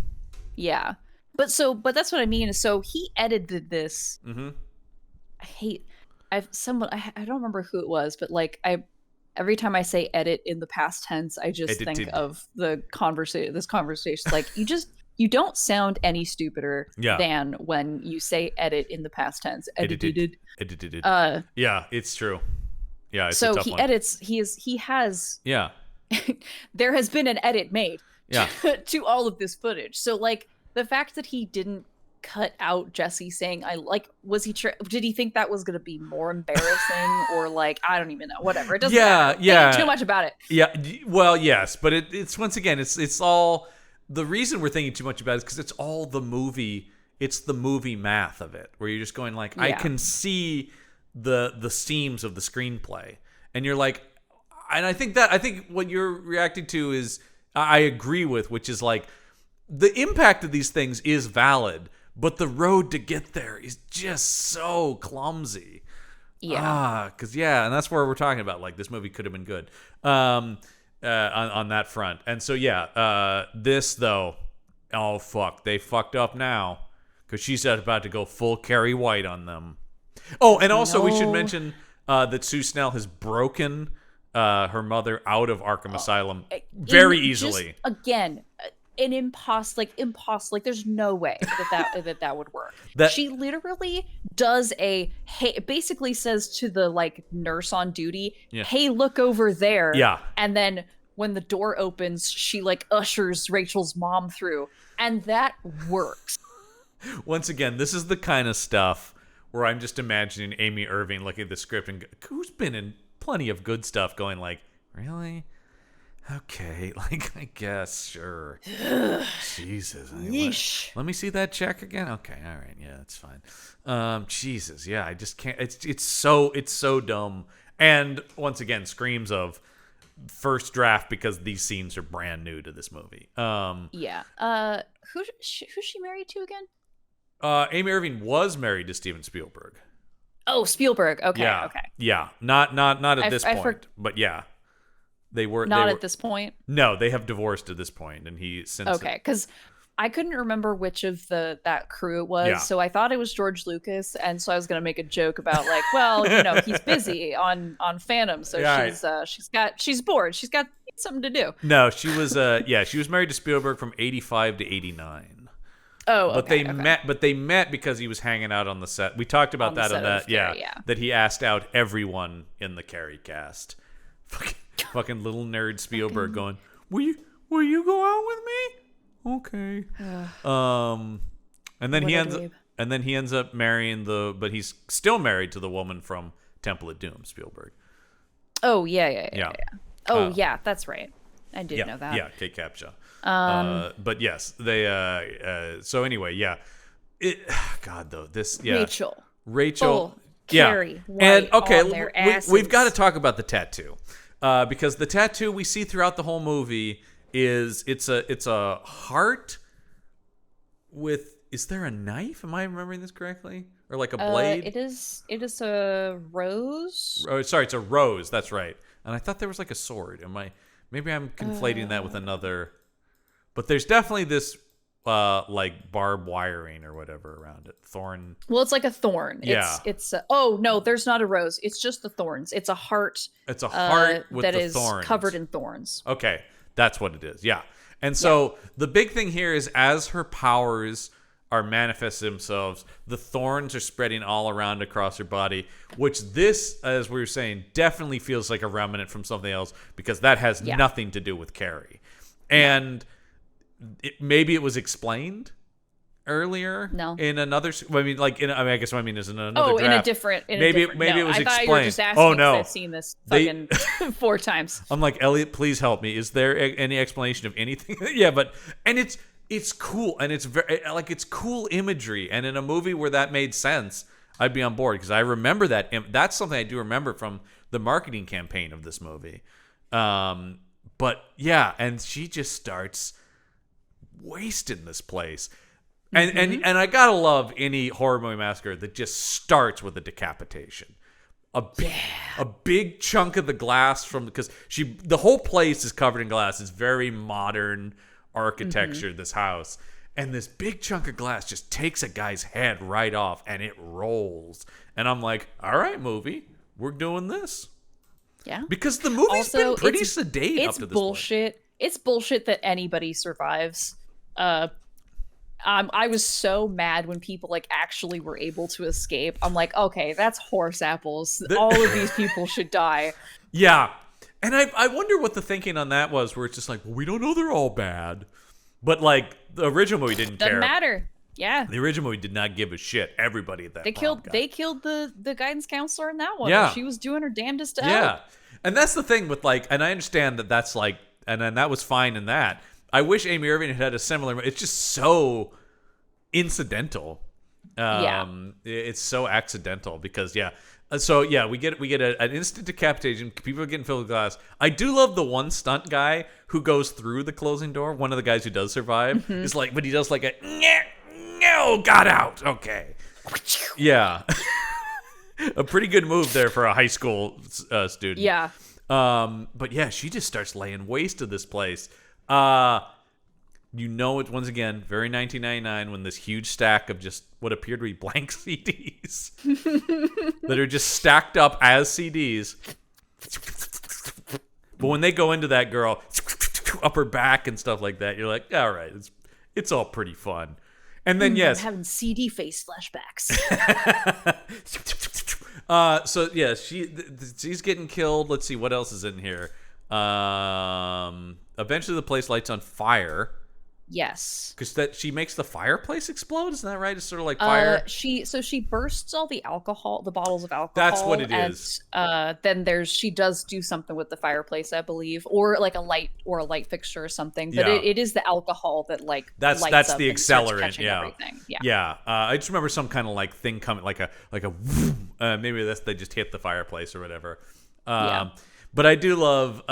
Yeah. But that's what I mean. So he edited this. Mm-hmm. I don't remember who it was, but like every time I say edit in the past tense, I just think of this conversation. Like you don't sound any stupider than when you say edit in the past tense. Edited. Yeah, it's true. Yeah, it's so a tough he one. edits. He has. Yeah. There has been an edit made. Yeah. To all of this footage. So like the fact that he didn't cut out Jesse saying I like, was he did he think that was going to be more embarrassing, or like, I don't even know, whatever, it doesn't matter. Thinking too much about it. Well, yes, but it's once again, it's all the reason we're thinking too much about it is because it's all the movie math of it, where you're just going like, I can see the seams of the screenplay, and you're like, and I think what you're reacting to is I agree with, which is like the impact of these things is valid, but the road to get there is just so clumsy. Yeah. And that's where we're talking about. Like, this movie could have been good on that front. And so, this, though, oh, fuck. They fucked up now because she's about to go full Carrie White on them. Oh, and also we should mention that Sue Snell has broken her mother out of Arkham Asylum very easily. Just, again, an impossible. Like, there's no way that would work. She literally does basically says to the like nurse on duty, "Hey, look over there." Yeah. And then when the door opens, she like ushers Rachel's mom through, and that works. Once again, this is the kind of stuff where I'm just imagining Amy Irving looking at the script and who's been in plenty of good stuff, going like, really? Okay, like, I guess, sure. Jesus. Let me see that check again. Okay, all right, yeah, that's fine. Jesus, yeah, I just can't. It's so dumb. And once again, screams of first draft, because these scenes are brand new to this movie. Who's she married to again? Amy Irving was married to Steven Spielberg. Oh, Spielberg. Okay, okay. Yeah, not at this point, but yeah. They were at this point. No, they have divorced at this point, and he since. Okay, because I couldn't remember which of that crew it was, so I thought it was George Lucas, and so I was gonna make a joke about like, well, he's busy on Phantom, so she's bored, she's got something to do. No, she was she was married to Spielberg from 85 to 89. Oh, but they met because he was hanging out on the set. We talked about that on that, Carrie, that he asked out everyone in the Carrie cast. Fucking little nerd Spielberg going, will you go out with me? Okay. And then he ends up marrying but he's still married to the woman from Temple of Doom, Spielberg. Oh yeah. Oh yeah, that's right. I did know that. Yeah, Kate Capshaw. But yes, they so anyway, God though, this Rachel, Carrie, White, and okay, on their asses. We've got to talk about the tattoo. Because the tattoo we see throughout the whole movie is it's a heart with, is there a knife? Am I remembering this correctly? Or like a blade? It is a rose. Oh, sorry, it's a rose. That's right. And I thought there was like a sword. Maybe I'm conflating that with another. But there's definitely this like barbed wiring or whatever around it. Thorn. Well, it's like a thorn. Yeah. It's oh no, there's not a rose. It's just the thorns. It's a heart. It's a heart with that the is thorns. Covered in thorns. Okay, that's what it is. Yeah. And so the big thing here is, as her powers are manifesting themselves, the thorns are spreading all around across her body, which this, as we were saying, definitely feels like a remnant from something else, because that has nothing to do with Carrie. And maybe it was explained earlier? No. In another, I mean, like, I guess what I mean is in another draft. In a different. Maybe no, it was I explained. thought you were just asking oh no, I've seen this fucking 4 times. I'm like, Elliott, please help me. Is there any explanation of anything? Yeah, and it's cool, and it's very like it's cool imagery, and in a movie where that made sense, I'd be on board because I remember that. That's something I do remember from the marketing campaign of this movie. But yeah, and she just starts wasting this place. And I gotta love any horror movie massacre that just starts with a decapitation. A big chunk of the glass because the whole place is covered in glass. It's very modern architecture, this house. And this big chunk of glass just takes a guy's head right off and it rolls. And I'm like, all right, movie, we're doing this. Yeah. Because the movie's been pretty sedate up to this bullshit. Point. It's bullshit that anybody survives. I was so mad when people like actually were able to escape. I'm like, okay, that's horse apples. All of these people should die. Yeah. And I wonder what the thinking on that was, where it's just like, well, we don't know they're all bad. But like the original movie didn't care. Doesn't matter. Yeah. The original movie did not give a shit. Everybody at that They killed the guidance counselor in that one. Yeah. She was doing her damnedest to help. Yeah. And that's the thing with like, and I understand that that's like, and then that was fine in that. I wish Amy Irving had a similar. It's just so incidental. It's so accidental because So yeah, we get an instant decapitation. People are getting filled with glass. I do love the one stunt guy who goes through the closing door. One of the guys who does survive is like, but he does like a no, got out. Okay, yeah, a pretty good move there for a high school student. Yeah. But yeah, she just starts laying waste to this place. It's once again very 1999 when this huge stack of just what appeared to be blank CDs that are just stacked up as CDs. But when they go into that girl up her back and stuff like that, you're like, all right, it's all pretty fun. And then yes, I'm having CD face flashbacks. So yeah, she's getting killed. Let's see what else is in here. Eventually the place lights on fire. Yes. Because she makes the fireplace explode, isn't that right? It's sort of like fire. She bursts all the bottles of alcohol. That's what it is. Then she does do something with the fireplace, I believe, or like a light fixture or something. But it is the alcohol that like that's the accelerant. Yeah. Everything. Yeah. I just remember some kind of like thing coming, like a maybe they just hit the fireplace or whatever. But I do love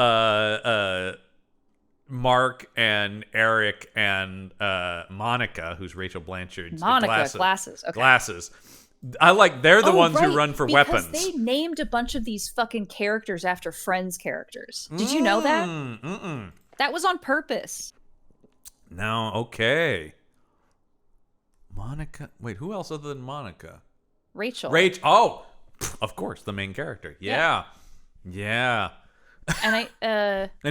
Mark and Eric and Monica, who's Rachel Blanchard's glasses. Okay. Glasses. They're the ones who run for weapons. They named a bunch of these fucking characters after Friends characters. Did you know that? That was on purpose. No, okay. Monica. Wait, who else other than Monica? Rachel. Oh, of course, the main character. Yeah. And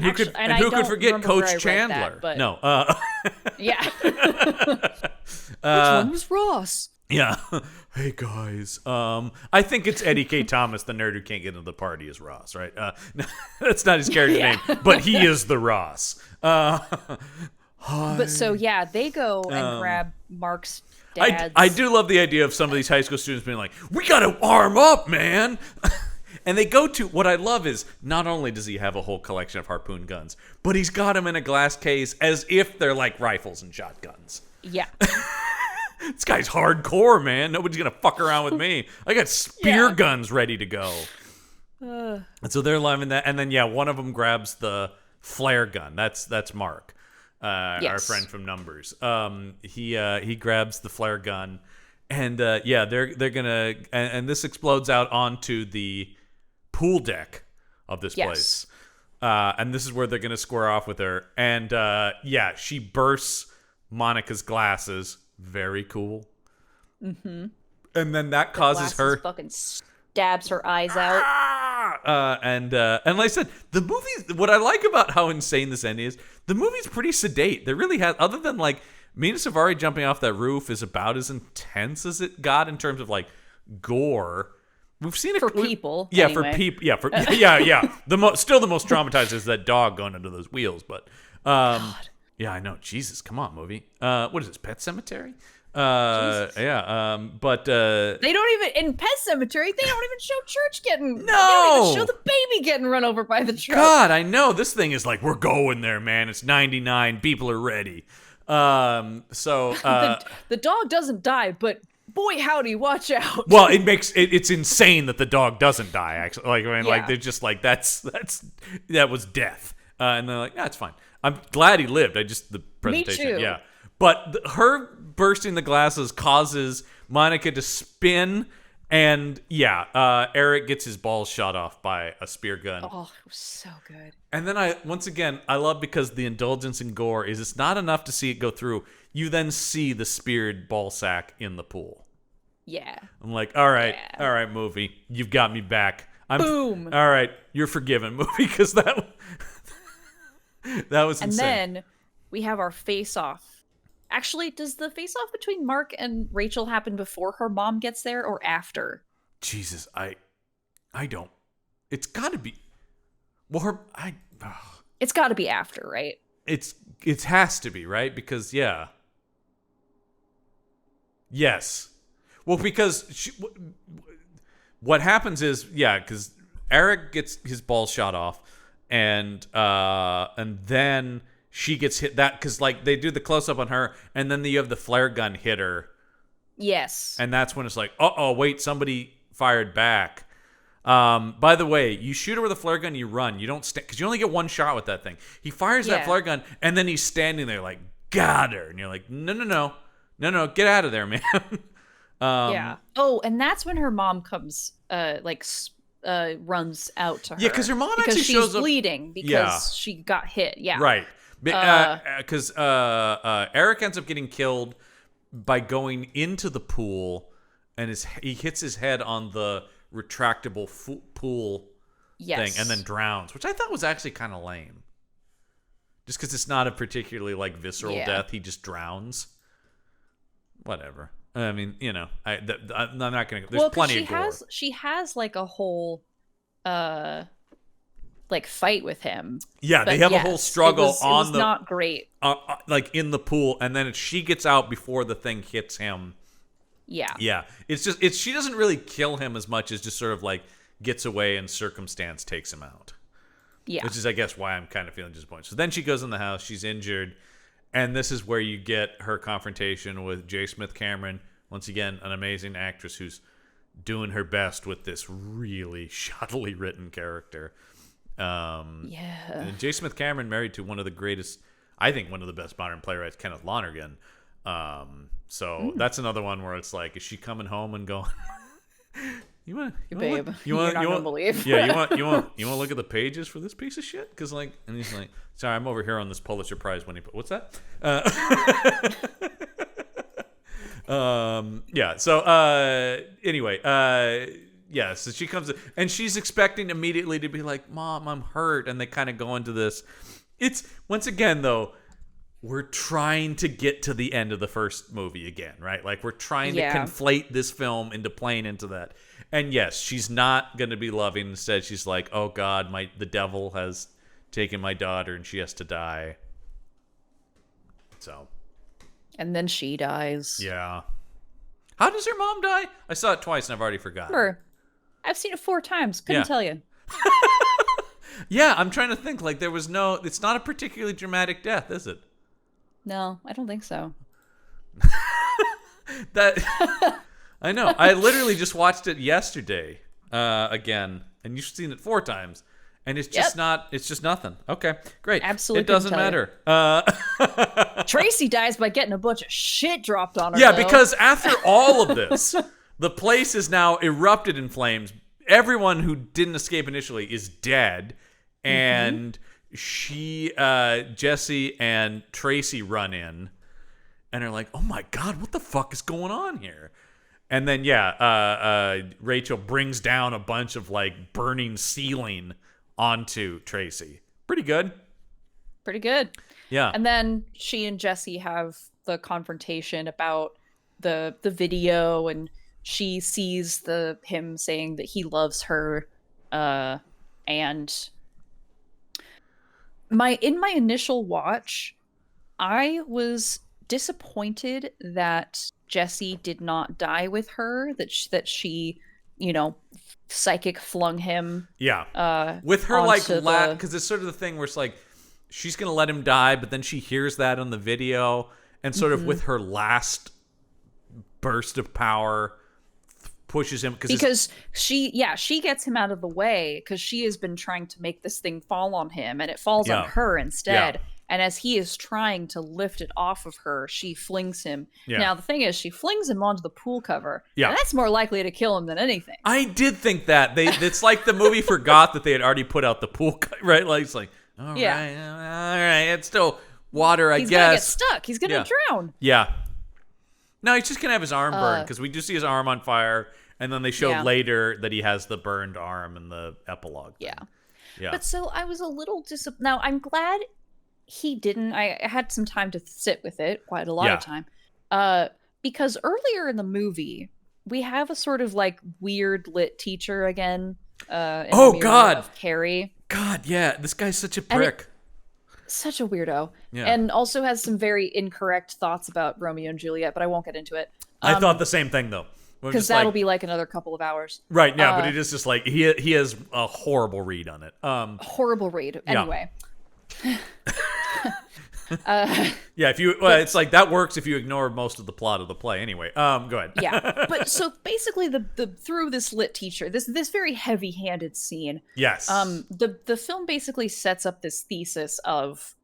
who could forget Coach Chandler? That, no. Yeah. Which one was Ross? Yeah. Hey guys. I think it's Eddie K. Thomas, the nerd who can't get into the party, is Ross, right? No, that's not his character name, but he is the Ross. But so yeah, they go and grab Mark's dad's. I do love the idea of some of these high school students being like, "We gotta arm up, man." And they go to, what I love is, not only does he have a whole collection of harpoon guns, but he's got them in a glass case as if they're like rifles and shotguns. Yeah. This guy's hardcore, man. Nobody's going to fuck around with me. I got spear guns ready to go. And so they're loving that. And then, one of them grabs the flare gun. That's Mark, our friend from Numbers. He grabs the flare gun. And, they're going to, and this explodes out onto the pool deck of this place. And this is where they're going to square off with her. And, she bursts Monica's glasses. Very cool. Mm-hmm. And then that causes her... fucking stabs her eyes out. And like I said, the movie... What I like about how insane this ending is, the movie's pretty sedate. There really has... Other than, like, Mina Savari jumping off that roof is about as intense as it got in terms of, like, gore. We've seen it for people. Yeah, anyway. for people. Yeah, still the most traumatized is that dog going under those wheels. But Yeah, I know. Jesus, come on, movie. What is this? Pet Cemetery? Jesus. Yeah. But They don't even in Pet Cemetery. They don't even show Church getting. They don't even show no. the baby getting run over by the truck. God, I know. This thing is like, we're going there, man. It's 99. People are ready. So The dog doesn't die, but boy howdy, watch out. well, it's insane that the dog doesn't die. Actually, like I mean, like Yeah. they're just like that was death, and they're like, it's fine. I'm glad he lived. The presentation, Me too. yeah. But her bursting the glasses causes Monica to spin, and Eric gets his balls shot off by a spear gun. Oh, it was so good. And then I love because the indulgence in gore is it's not enough to see it go through. You then see the speared ball sack in the pool. Yeah. I'm like, all right, movie, you've got me back. Boom. All right, you're forgiven, movie, because that was insane. And then we have our face-off. Actually, does the face-off between Mark and Rachel happen before her mom gets there or after? Jesus, I don't. It's got to be. Well, It's got to be after, right? It has to be, right? Because yes. Well, because what happens is because Eric gets his balls shot off, and then she gets hit because like they do the close up on her, and then you have the flare gun hit her. Yes. And that's when it's like, wait, somebody fired back. By the way, you shoot her with a flare gun, you run. You don't stand because you only get one shot with that thing. He fires that flare gun, and then he's standing there like, got her, and you're like, no, get out of there, man. Yeah. Oh, and that's when her mom comes, runs out to her. Yeah, because her mom because actually shows up. She's bleeding because she got hit. Yeah. Right. Because Eric ends up getting killed by going into the pool, and he hits his head on the retractable pool thing, and then drowns, which I thought was actually kind of lame. Just because it's not a particularly like visceral death, he just drowns. Whatever. I mean, I'm not gonna. There's plenty of gore. She has like a whole, like fight with him. Yeah, they have a whole struggle it was not great. Like in the pool, and then she gets out before the thing hits him. Yeah. Yeah. It's just she doesn't really kill him as much as just sort of like gets away and circumstance takes him out. Yeah. Which is, I guess, why I'm kind of feeling disappointed. So then she goes in the house, she's injured, and this is where you get her confrontation with J. Smith Cameron. Once again, an amazing actress who's doing her best with this really shoddily written character. And J. Smith Cameron married to one of the greatest, I think one of the best modern playwrights, Kenneth Lonergan. So that's another one where it's like, is she coming home and going, you want to believe. Yeah, you want to look at the pages for this piece of shit? Because like, and he's like, sorry, I'm over here on this Pulitzer Prize winning. What's that? So she comes in, and she's expecting immediately to be like, Mom, I'm hurt, and they kind of go into this. It's once again though, we're trying to get to the end of the first movie again, right? Like we're trying to conflate this film into playing into that. And yes, she's not going to be loving. Instead, she's like, oh God, the devil has taken my daughter and she has to die. So. And then she dies. Yeah. How does her mom die? I saw it twice and I've already forgotten. Remember, I've seen it 4 times. Couldn't tell you. Yeah, I'm trying to think. Like it's not a particularly dramatic death, is it? No, I don't think so. I know. I literally just watched it yesterday again, and you've seen it 4 times, and it's just not. It's just nothing. Okay, great. Absolutely, it doesn't matter. Tracy dies by getting a bunch of shit dropped on her. Yeah, though. because after all of this, the place is now erupted in flames. Everyone who didn't escape initially is dead, and Jesse and Tracy run in, and are like, "Oh my God, what the fuck is going on here?" And then Rachel brings down a bunch of like burning ceiling onto Tracy. Pretty good. Yeah. And then she and Jesse have the confrontation about the video, and she sees him saying that he loves her, and in my initial watch, I was disappointed that Jessie did not die with her, that she, you know, psychic flung him with her like onto the because it's sort of the thing where it's like she's gonna let him die, but then she hears that on the video and sort of with her last burst of power pushes him because she gets him out of the way because she has been trying to make this thing fall on him and it falls on her instead. And as he is trying to lift it off of her, she flings him. Now, the thing is, she flings him onto the pool cover. And that's more likely to kill him than anything. I did think that. It's like the movie forgot that they had already put out the pool cover, right? Like, it's like, all right, it's still water, I guess. He's going to get stuck. He's going to drown. Yeah. No, he's just going to have his arm burned because we do see his arm on fire. And then they show later that he has the burned arm in the epilogue thing. Yeah. But so I was a little disappointed. Now, I'm glad he didn't. I had some time to sit with it, quite a lot of time. Because earlier in the movie, we have a sort of like weird lit teacher again. Of Carrie. God, yeah. This guy's such a prick. Such a weirdo. Yeah. And also has some very incorrect thoughts about Romeo and Juliet, but I won't get into it. I thought the same thing, though. Because that'll be like another couple of hours. Right, yeah, but it is just like, he has a horrible read on it. Horrible read. Anyway. It's like that works if you ignore most of the plot of the play. Anyway, go ahead. But so basically, the through this lit teacher, this very heavy-handed scene. Yes. The film basically sets up this thesis of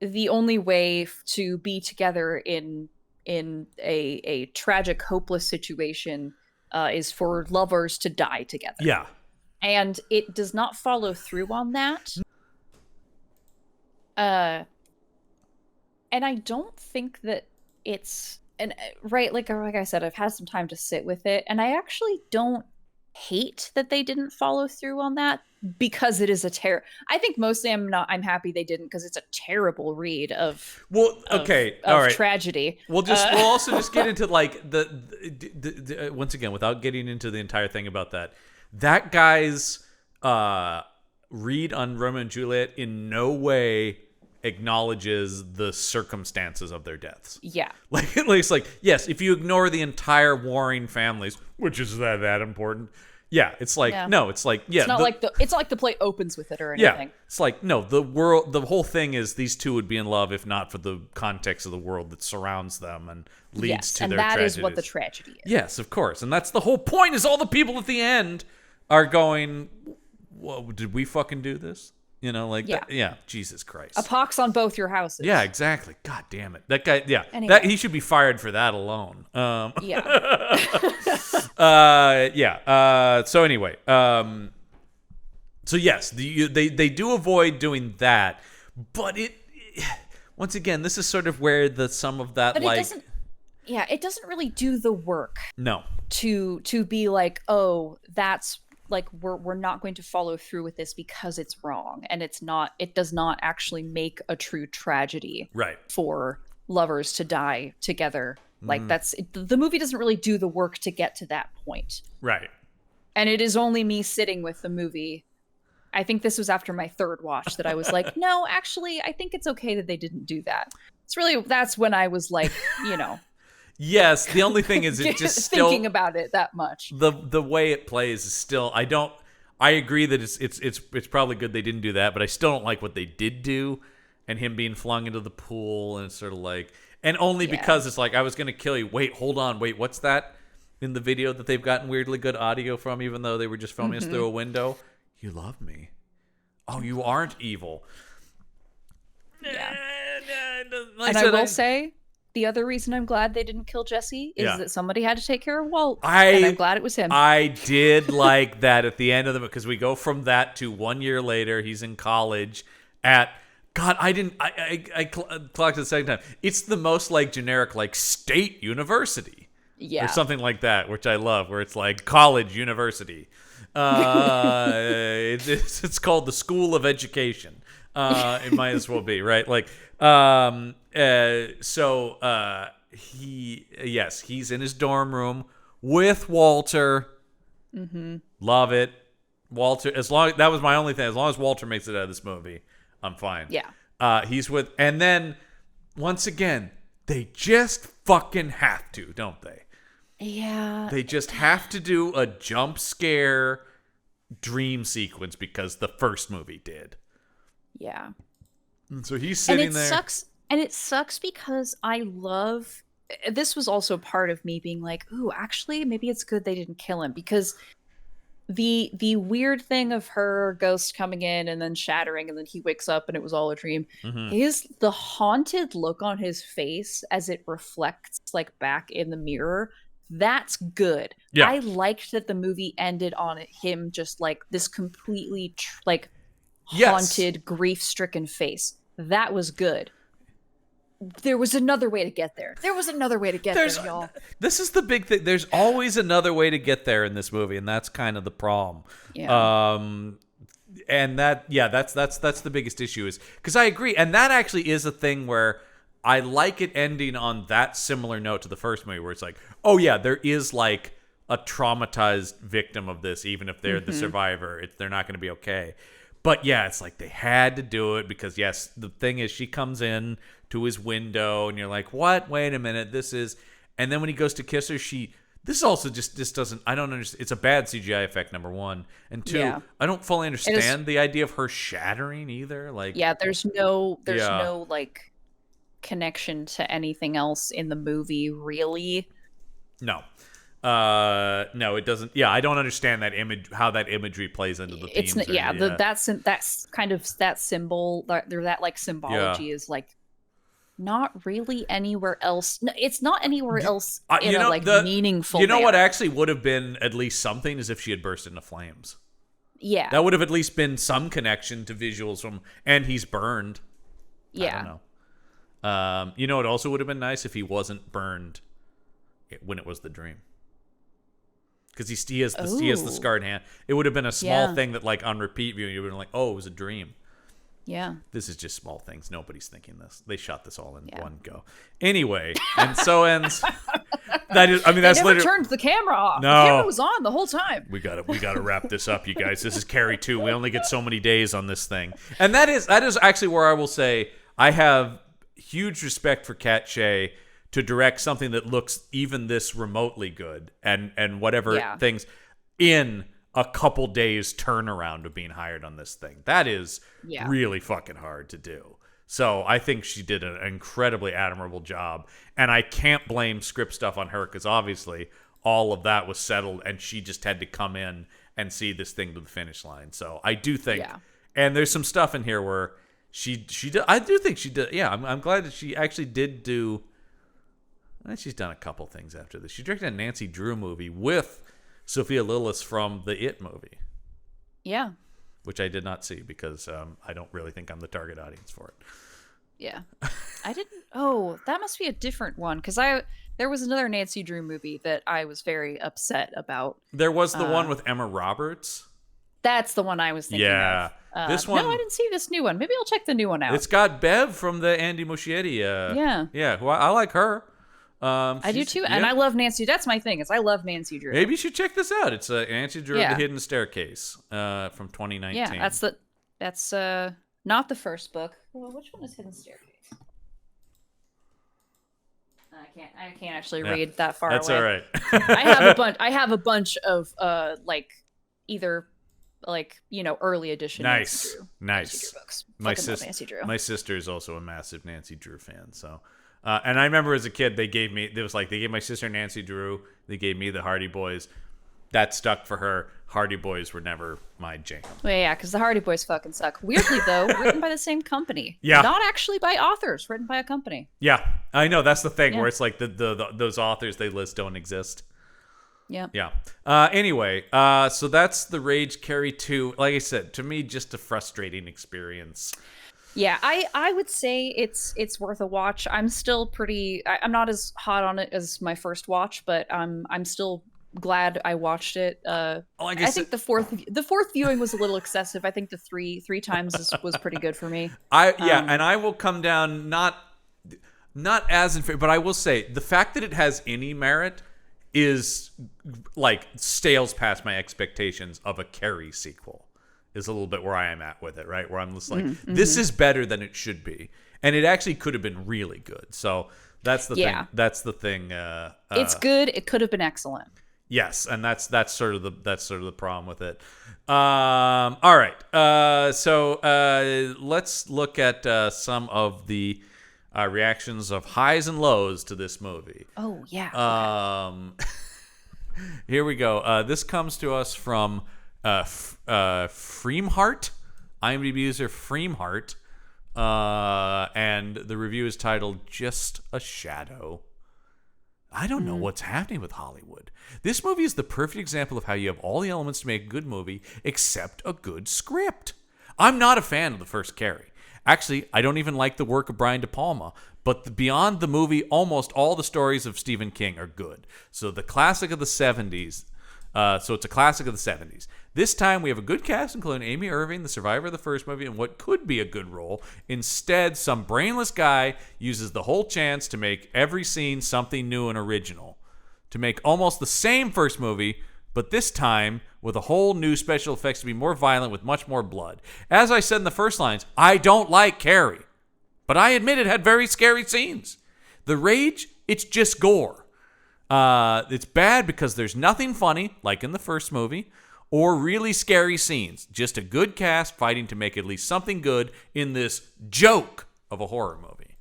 the only way to be together in a tragic, hopeless situation is for lovers to die together. Yeah. And it does not follow through on that. And I don't think that it's like I said, I've had some time to sit with it, and I actually don't hate that they didn't follow through on that because it is I think mostly I'm happy they didn't because it's a terrible read of tragedy. We'll also just get into like the once again without getting into the entire thing about that guy's read on Romeo and Juliet in no way acknowledges the circumstances of their deaths. Yeah. Like at least like, yes, if you ignore the entire warring families, which is that important. Yeah, it's like no, it's like it's not like the play opens with it or anything. Yeah, it's like no, the whole thing is these two would be in love if not for the context of the world that surrounds them and leads to their tragedies. And that is what the tragedy is. Yes, of course, and that's the whole point. Is all the people at the end are going, "Whoa, did we fucking do this?" You know, like Jesus Christ. A pox on both your houses. Yeah, exactly. God damn it. That guy, anyway. He should be fired for that alone. So anyway, so yes, they do avoid doing that, but it once again, this is sort of where some of that, but it doesn't really do the work. No. To be like, oh, that's like we're not going to follow through with this because it's wrong, and it does not actually make a true tragedy for lovers to die together. Like the movie doesn't really do the work to get to that point. Right. And it is only me sitting with the movie. I think this was after my third watch that I was like, no, actually, I think it's okay that they didn't do that. That's when I was like, you know. Yes, the only thing is it just still thinking about it that much. The way it plays is still I agree that it's probably good they didn't do that, but I still don't like what they did do and him being flung into the pool and it's sort of like and only because it's like I was going to kill you. Wait, hold on. Wait, what's that in the video that they've gotten weirdly good audio from even though they were just filming us through a window? You love me. Oh, you aren't evil. Yeah. And I will say the other reason I'm glad they didn't kill Jesse is that somebody had to take care of Walt, and I'm glad it was him. I did like that at the end of because we go from that to 1 year later, he's in college at God. I clocked it the second time. It's the most like generic like state university, or something like that, which I love, where it's like college university. It's called the School of Education. It might as well be right, like. He's in his dorm room with Walter. Mm-hmm. Love it. Walter, that was my only thing. As long as Walter makes it out of this movie, I'm fine. Yeah. He's with, and then once again, they just fucking have to, don't they? Yeah. They just have to do a jump scare dream sequence because the first movie did. Yeah. And so he's sitting there. It sucks because I love... This was also part of me being like, ooh, actually, maybe it's good they didn't kill him, because the weird thing of her ghost coming in and then shattering and then he wakes up and it was all a dream is the haunted look on his face as it reflects like back in the mirror. That's good. Yeah. I liked that the movie ended on him just like this completely haunted, grief-stricken face. That was good. There was another way to get there. Y'all. This is the big thing. There's always another way to get there in this movie, and that's kind of the problem. Yeah. And that's the biggest issue, is because I agree, and that actually is a thing where I like it ending on that similar note to the first movie, where it's like, oh yeah, there is like a traumatized victim of this, even if they're the survivor, they're not going to be okay. But yeah, it's like they had to do it because, yes, the thing is, she comes in to his window and you're like, what? Wait a minute, this is... And then when he goes to kiss her, this also just doesn't... I don't understand. It's a bad CGI effect, number one. And two, I don't fully understand the idea of her shattering either. Like, yeah, there's no like connection to anything else in the movie, really. No, it doesn't. Yeah, I don't understand that image, how that imagery plays into the themes. That's kind of that symbol, that like symbology is like not really anywhere else. No, it's not anywhere else in a like meaningful. You know what actually would have been at least something is if she had burst into flames. Yeah, that would have at least been some connection to visuals from, and he's burned. Yeah, I don't know. You know, it also would have been nice if he wasn't burned when it was the dream. Because he has the scarred hand. It would have been a small thing that, like, on repeat viewing, you would have been like, oh, it was a dream. Yeah. This is just small things. Nobody's thinking this. They shot this all in one go. Anyway, and so ends. That's literally turned the camera off. No. The camera was on the whole time. We gotta wrap this up, you guys. This is Carrie 2. We only get so many days on this thing. And that is actually where I will say I have huge respect for Kat Shea to direct something that looks even this remotely good and whatever things in a couple days turnaround of being hired on this thing. That is really fucking hard to do. So I think she did an incredibly admirable job. And I can't blame script stuff on her because obviously all of that was settled and she just had to come in and see this thing to the finish line. So I do think, and there's some stuff in here where she did, I do think she did. Yeah, I'm glad that she actually did do. She's done a couple things after this. She directed a Nancy Drew movie with Sophia Lillis from the It movie. Yeah. Which I did not see because I don't really think I'm the target audience for it. Yeah. I didn't... Oh, that must be a different one because there was another Nancy Drew movie that I was very upset about. There was the one with Emma Roberts. That's the one I was thinking of. This one... No, I didn't see this new one. Maybe I'll check the new one out. It's got Bev from the Andy Muschietti. Yeah, well, I like her. I do too, and I love Nancy. That's my thing. I love Nancy Drew. Maybe you should check this out. It's Nancy Drew, The Hidden Staircase, from 2019. Yeah, that's not the first book. Well, which one is Hidden Staircase? I can't actually read that far that's away. That's all right. I have a bunch of like either like early edition nice Nancy Drew books. Nancy Drew. My sister is also a massive Nancy Drew fan, so. And I remember as a kid, they gave my sister Nancy Drew. They gave me the Hardy Boys. That stuck for her. Hardy Boys were never my jam. Well, yeah, because the Hardy Boys fucking suck. Weirdly, though, written by the same company. Yeah. Not actually by authors, written by a company. Yeah, I know. That's the thing where it's like those authors they list don't exist. Yeah. Yeah. Anyway, so that's The Rage Carrie 2. Like I said, to me, just a frustrating experience. Yeah, I would say it's worth a watch. I'm still I'm not as hot on it as my first watch, but I'm still glad I watched it. I think the fourth viewing was a little excessive. I think the three times was pretty good for me. And I will come down not as in favor, but I will say the fact that it has any merit is like stales past my expectations of a Carrie sequel. Is a little bit where I am at with it, right? Where I'm just like, this is better than it should be. and it actually could have been really good. So that's the thing. That's the thing. It's good. It could have been excellent. Yes, and that's sort of the problem with it. All right. So let's look at some of the reactions of highs and lows to this movie. Oh yeah. Here we go. This comes to us from Freemheart, IMDb user Freemheart, and the review is titled "Just a Shadow." I don't know what's happening with Hollywood. This movie is the perfect example of how you have all the elements to make a good movie except a good script. I'm not a fan of the first Carrie. Actually, I don't even like the work of Brian De Palma. But beyond the movie, almost all the stories of Stephen King are good. So the classic of the 70s. So it's a classic of the 70s. This time we have a good cast, including Amy Irving, the survivor of the first movie, and what could be a good role. Instead, some brainless guy uses the whole chance to make every scene something new and original. To make almost the same first movie, but this time with a whole new special effects to be more violent with much more blood. As I said in the first lines, I don't like Carrie, but I admit it had very scary scenes. The Rage, it's just gore. It's bad because there's nothing funny, like in the first movie, or really scary scenes. Just a good cast fighting to make at least something good in this joke of a horror movie.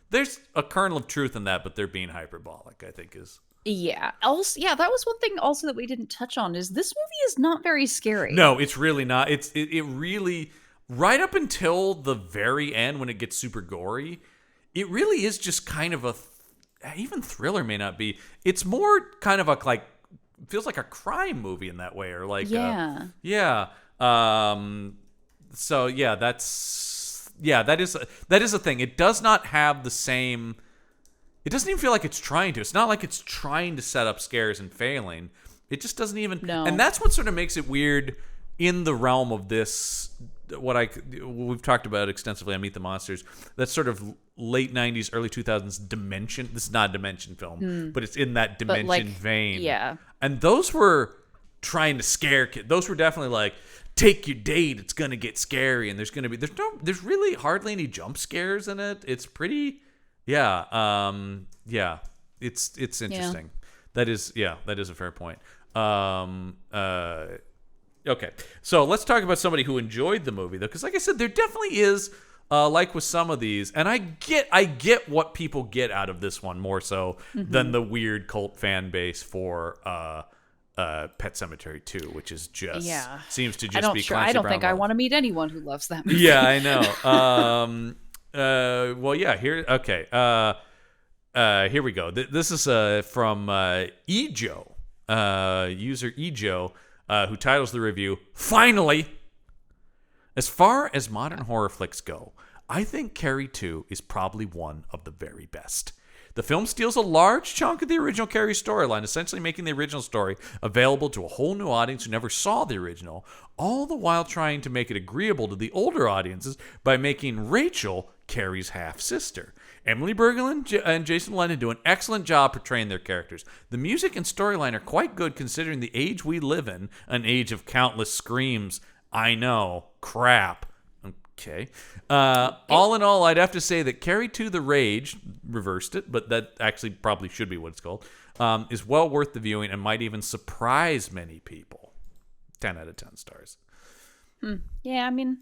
There's a kernel of truth in that, but they're being hyperbolic, I think is... Yeah. Also, yeah, that was one thing also that we didn't touch on is this movie is not very scary. No, it's really not. It really, right up until the very end when it gets super gory, it really is just kind of even thriller may not be. It's more kind of feels like a crime movie in that way, or like yeah. So yeah, that is a thing. It does not have the same. It doesn't even feel like it's trying to. It's not like it's trying to set up scares and failing. It just doesn't even. No. And that's what sort of makes it weird in the realm of this. We've talked about extensively on Meet the Monsters. That's sort of late 90s, early 2000s Dimension. This is not a Dimension film, but it's in that Dimension vein. Yeah. And those were trying to scare kids. Those were definitely like, take your date, it's going to get scary. And there's really hardly any jump scares in it. It's pretty, it's interesting. That is a fair point. Okay, so let's talk about somebody who enjoyed the movie, though, because like I said, there definitely is, like with some of these, and I get what people get out of this one more so than the weird cult fan base for Pet Sematary 2, which is just seems to just be Clancy I don't Brown think love. I want to meet anyone who loves that movie. Yeah, I know. Well, yeah. Here we go. This is from Ejo, user Ejo. Who titles the review, "Finally!" As far as modern horror flicks go, I think Carrie 2 is probably one of the very best. The film steals a large chunk of the original Carrie storyline, essentially making the original story available to a whole new audience who never saw the original, all the while trying to make it agreeable to the older audiences by making Rachel Carrie's half-sister. Emily Berglund and Jason London do an excellent job portraying their characters. The music and storyline are quite good considering the age we live in, an age of countless screams, I know, crap. Okay. All in all, I'd have to say that Carrie 2 The Rage, reversed it, but that actually probably should be what it's called, is well worth the viewing and might even surprise many people. 10 out of 10 stars. Yeah, I mean,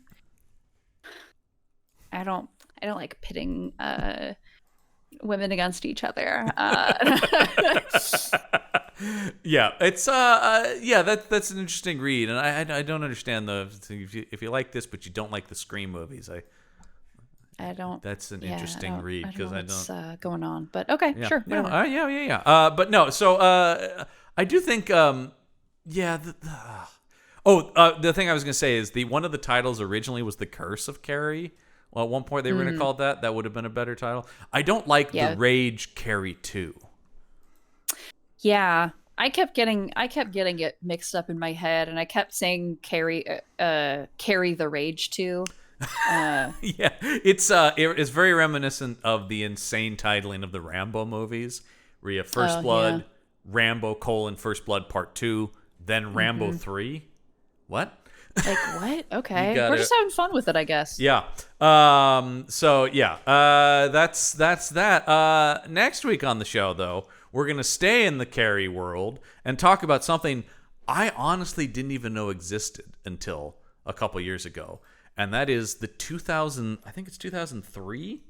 I don't like pitting women against each other. Yeah, it's that's an interesting read, and I don't understand if you like this but you don't like the Scream movies. I don't. That's an interesting read because I don't. What's going on, but okay, sure. Yeah. But no, so I do think the thing I was gonna say is one of the titles originally was The Curse of Carrie. Well, at one point they were going to call that. That would have been a better title. I don't like The Rage Carrie 2. Yeah, I kept getting it mixed up in my head, and I kept saying Carrie the Rage 2. Yeah, it's very reminiscent of the insane titling of the Rambo movies, where you have First Blood, Rambo: First Blood Part 2, then Rambo 3. What? Like what? Okay, we're just having fun with it, I guess. Yeah. So yeah. That's that. Next week on the show, though, we're gonna stay in the Carrie world and talk about something I honestly didn't even know existed until a couple years ago, and that is the 2000. I think it's 2003.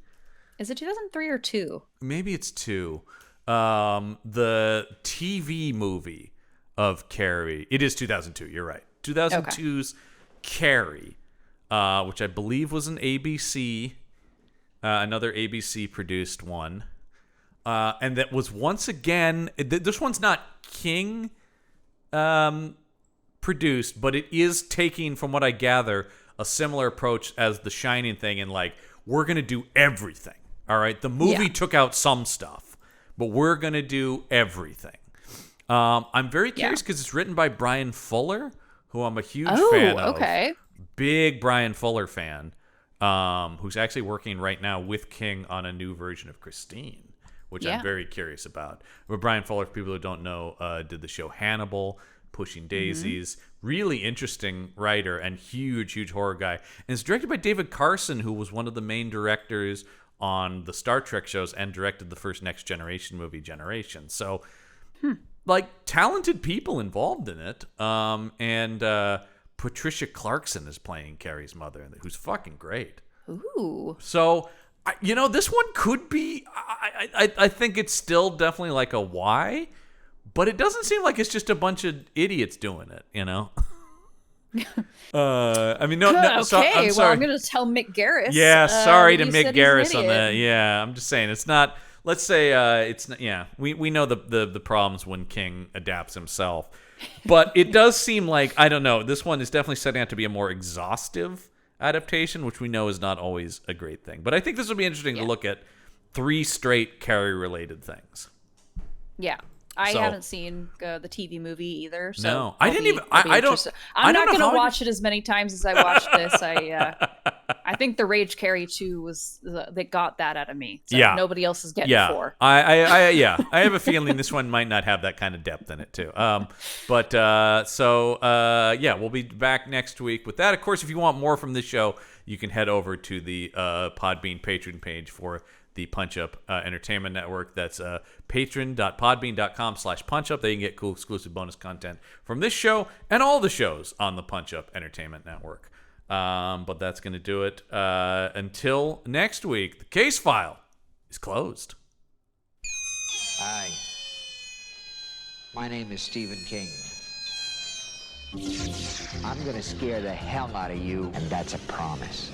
Is it 2003 or 2? Maybe it's 2. The TV movie of Carrie. It is 2002. You're right. 2002's Carrie, which I believe was an ABC, another ABC produced one, and that was once again. This one's not King produced, but it is taking, from what I gather, a similar approach as The Shining thing, and like, we're gonna do everything. All right, the movie took out some stuff, but we're gonna do everything. I'm very curious because it's written by Brian Fuller, who I'm a huge fan of. Okay. Big Brian Fuller fan, who's actually working right now with King on a new version of Christine, which I'm very curious about. But Brian Fuller, for people who don't know, did the show Hannibal, Pushing Daisies. Really interesting writer and huge horror guy. And it's directed by David Carson, who was one of the main directors on the Star Trek shows and directed the first Next Generation movie, Generation. So, like, talented people involved in it. And Patricia Clarkson is playing Carrie's mother, who's fucking great. Ooh. So, this one could be. I think it's still definitely like a why, but it doesn't seem like it's just a bunch of idiots doing it. I mean, no. Okay, so, I'm sorry. well, I'm gonna tell Mick Garris. Yeah, sorry to you Mick said he's an Garris on idiot. that. Yeah, I'm just saying it's not. Let's say it's not. Yeah, we know the problems when King adapts himself, but it does seem like, I don't know. This one is definitely setting out to be a more exhaustive adaptation, which we know is not always a great thing. But I think this will be interesting to look at 3 straight Carrie related things. Yeah. I haven't seen the TV movie either. So no, I didn't even. I don't. I'm not going to watch it as many times as I watched this. I think the Rage Carrie 2 was that got that out of me. So nobody else is getting 4. I have a feeling this one might not have that kind of depth in it too. We'll be back next week with that. Of course, if you want more from this show, you can head over to the Podbean Patreon page for the Punch Up Entertainment Network. That's patron.podbean.com/punchup. There you can get cool exclusive bonus content from this show and all the shows on the Punch Up Entertainment Network. But that's going to do it. Until next week, the case file is closed. Hi. My name is Stephen King. I'm going to scare the hell out of you, and that's a promise.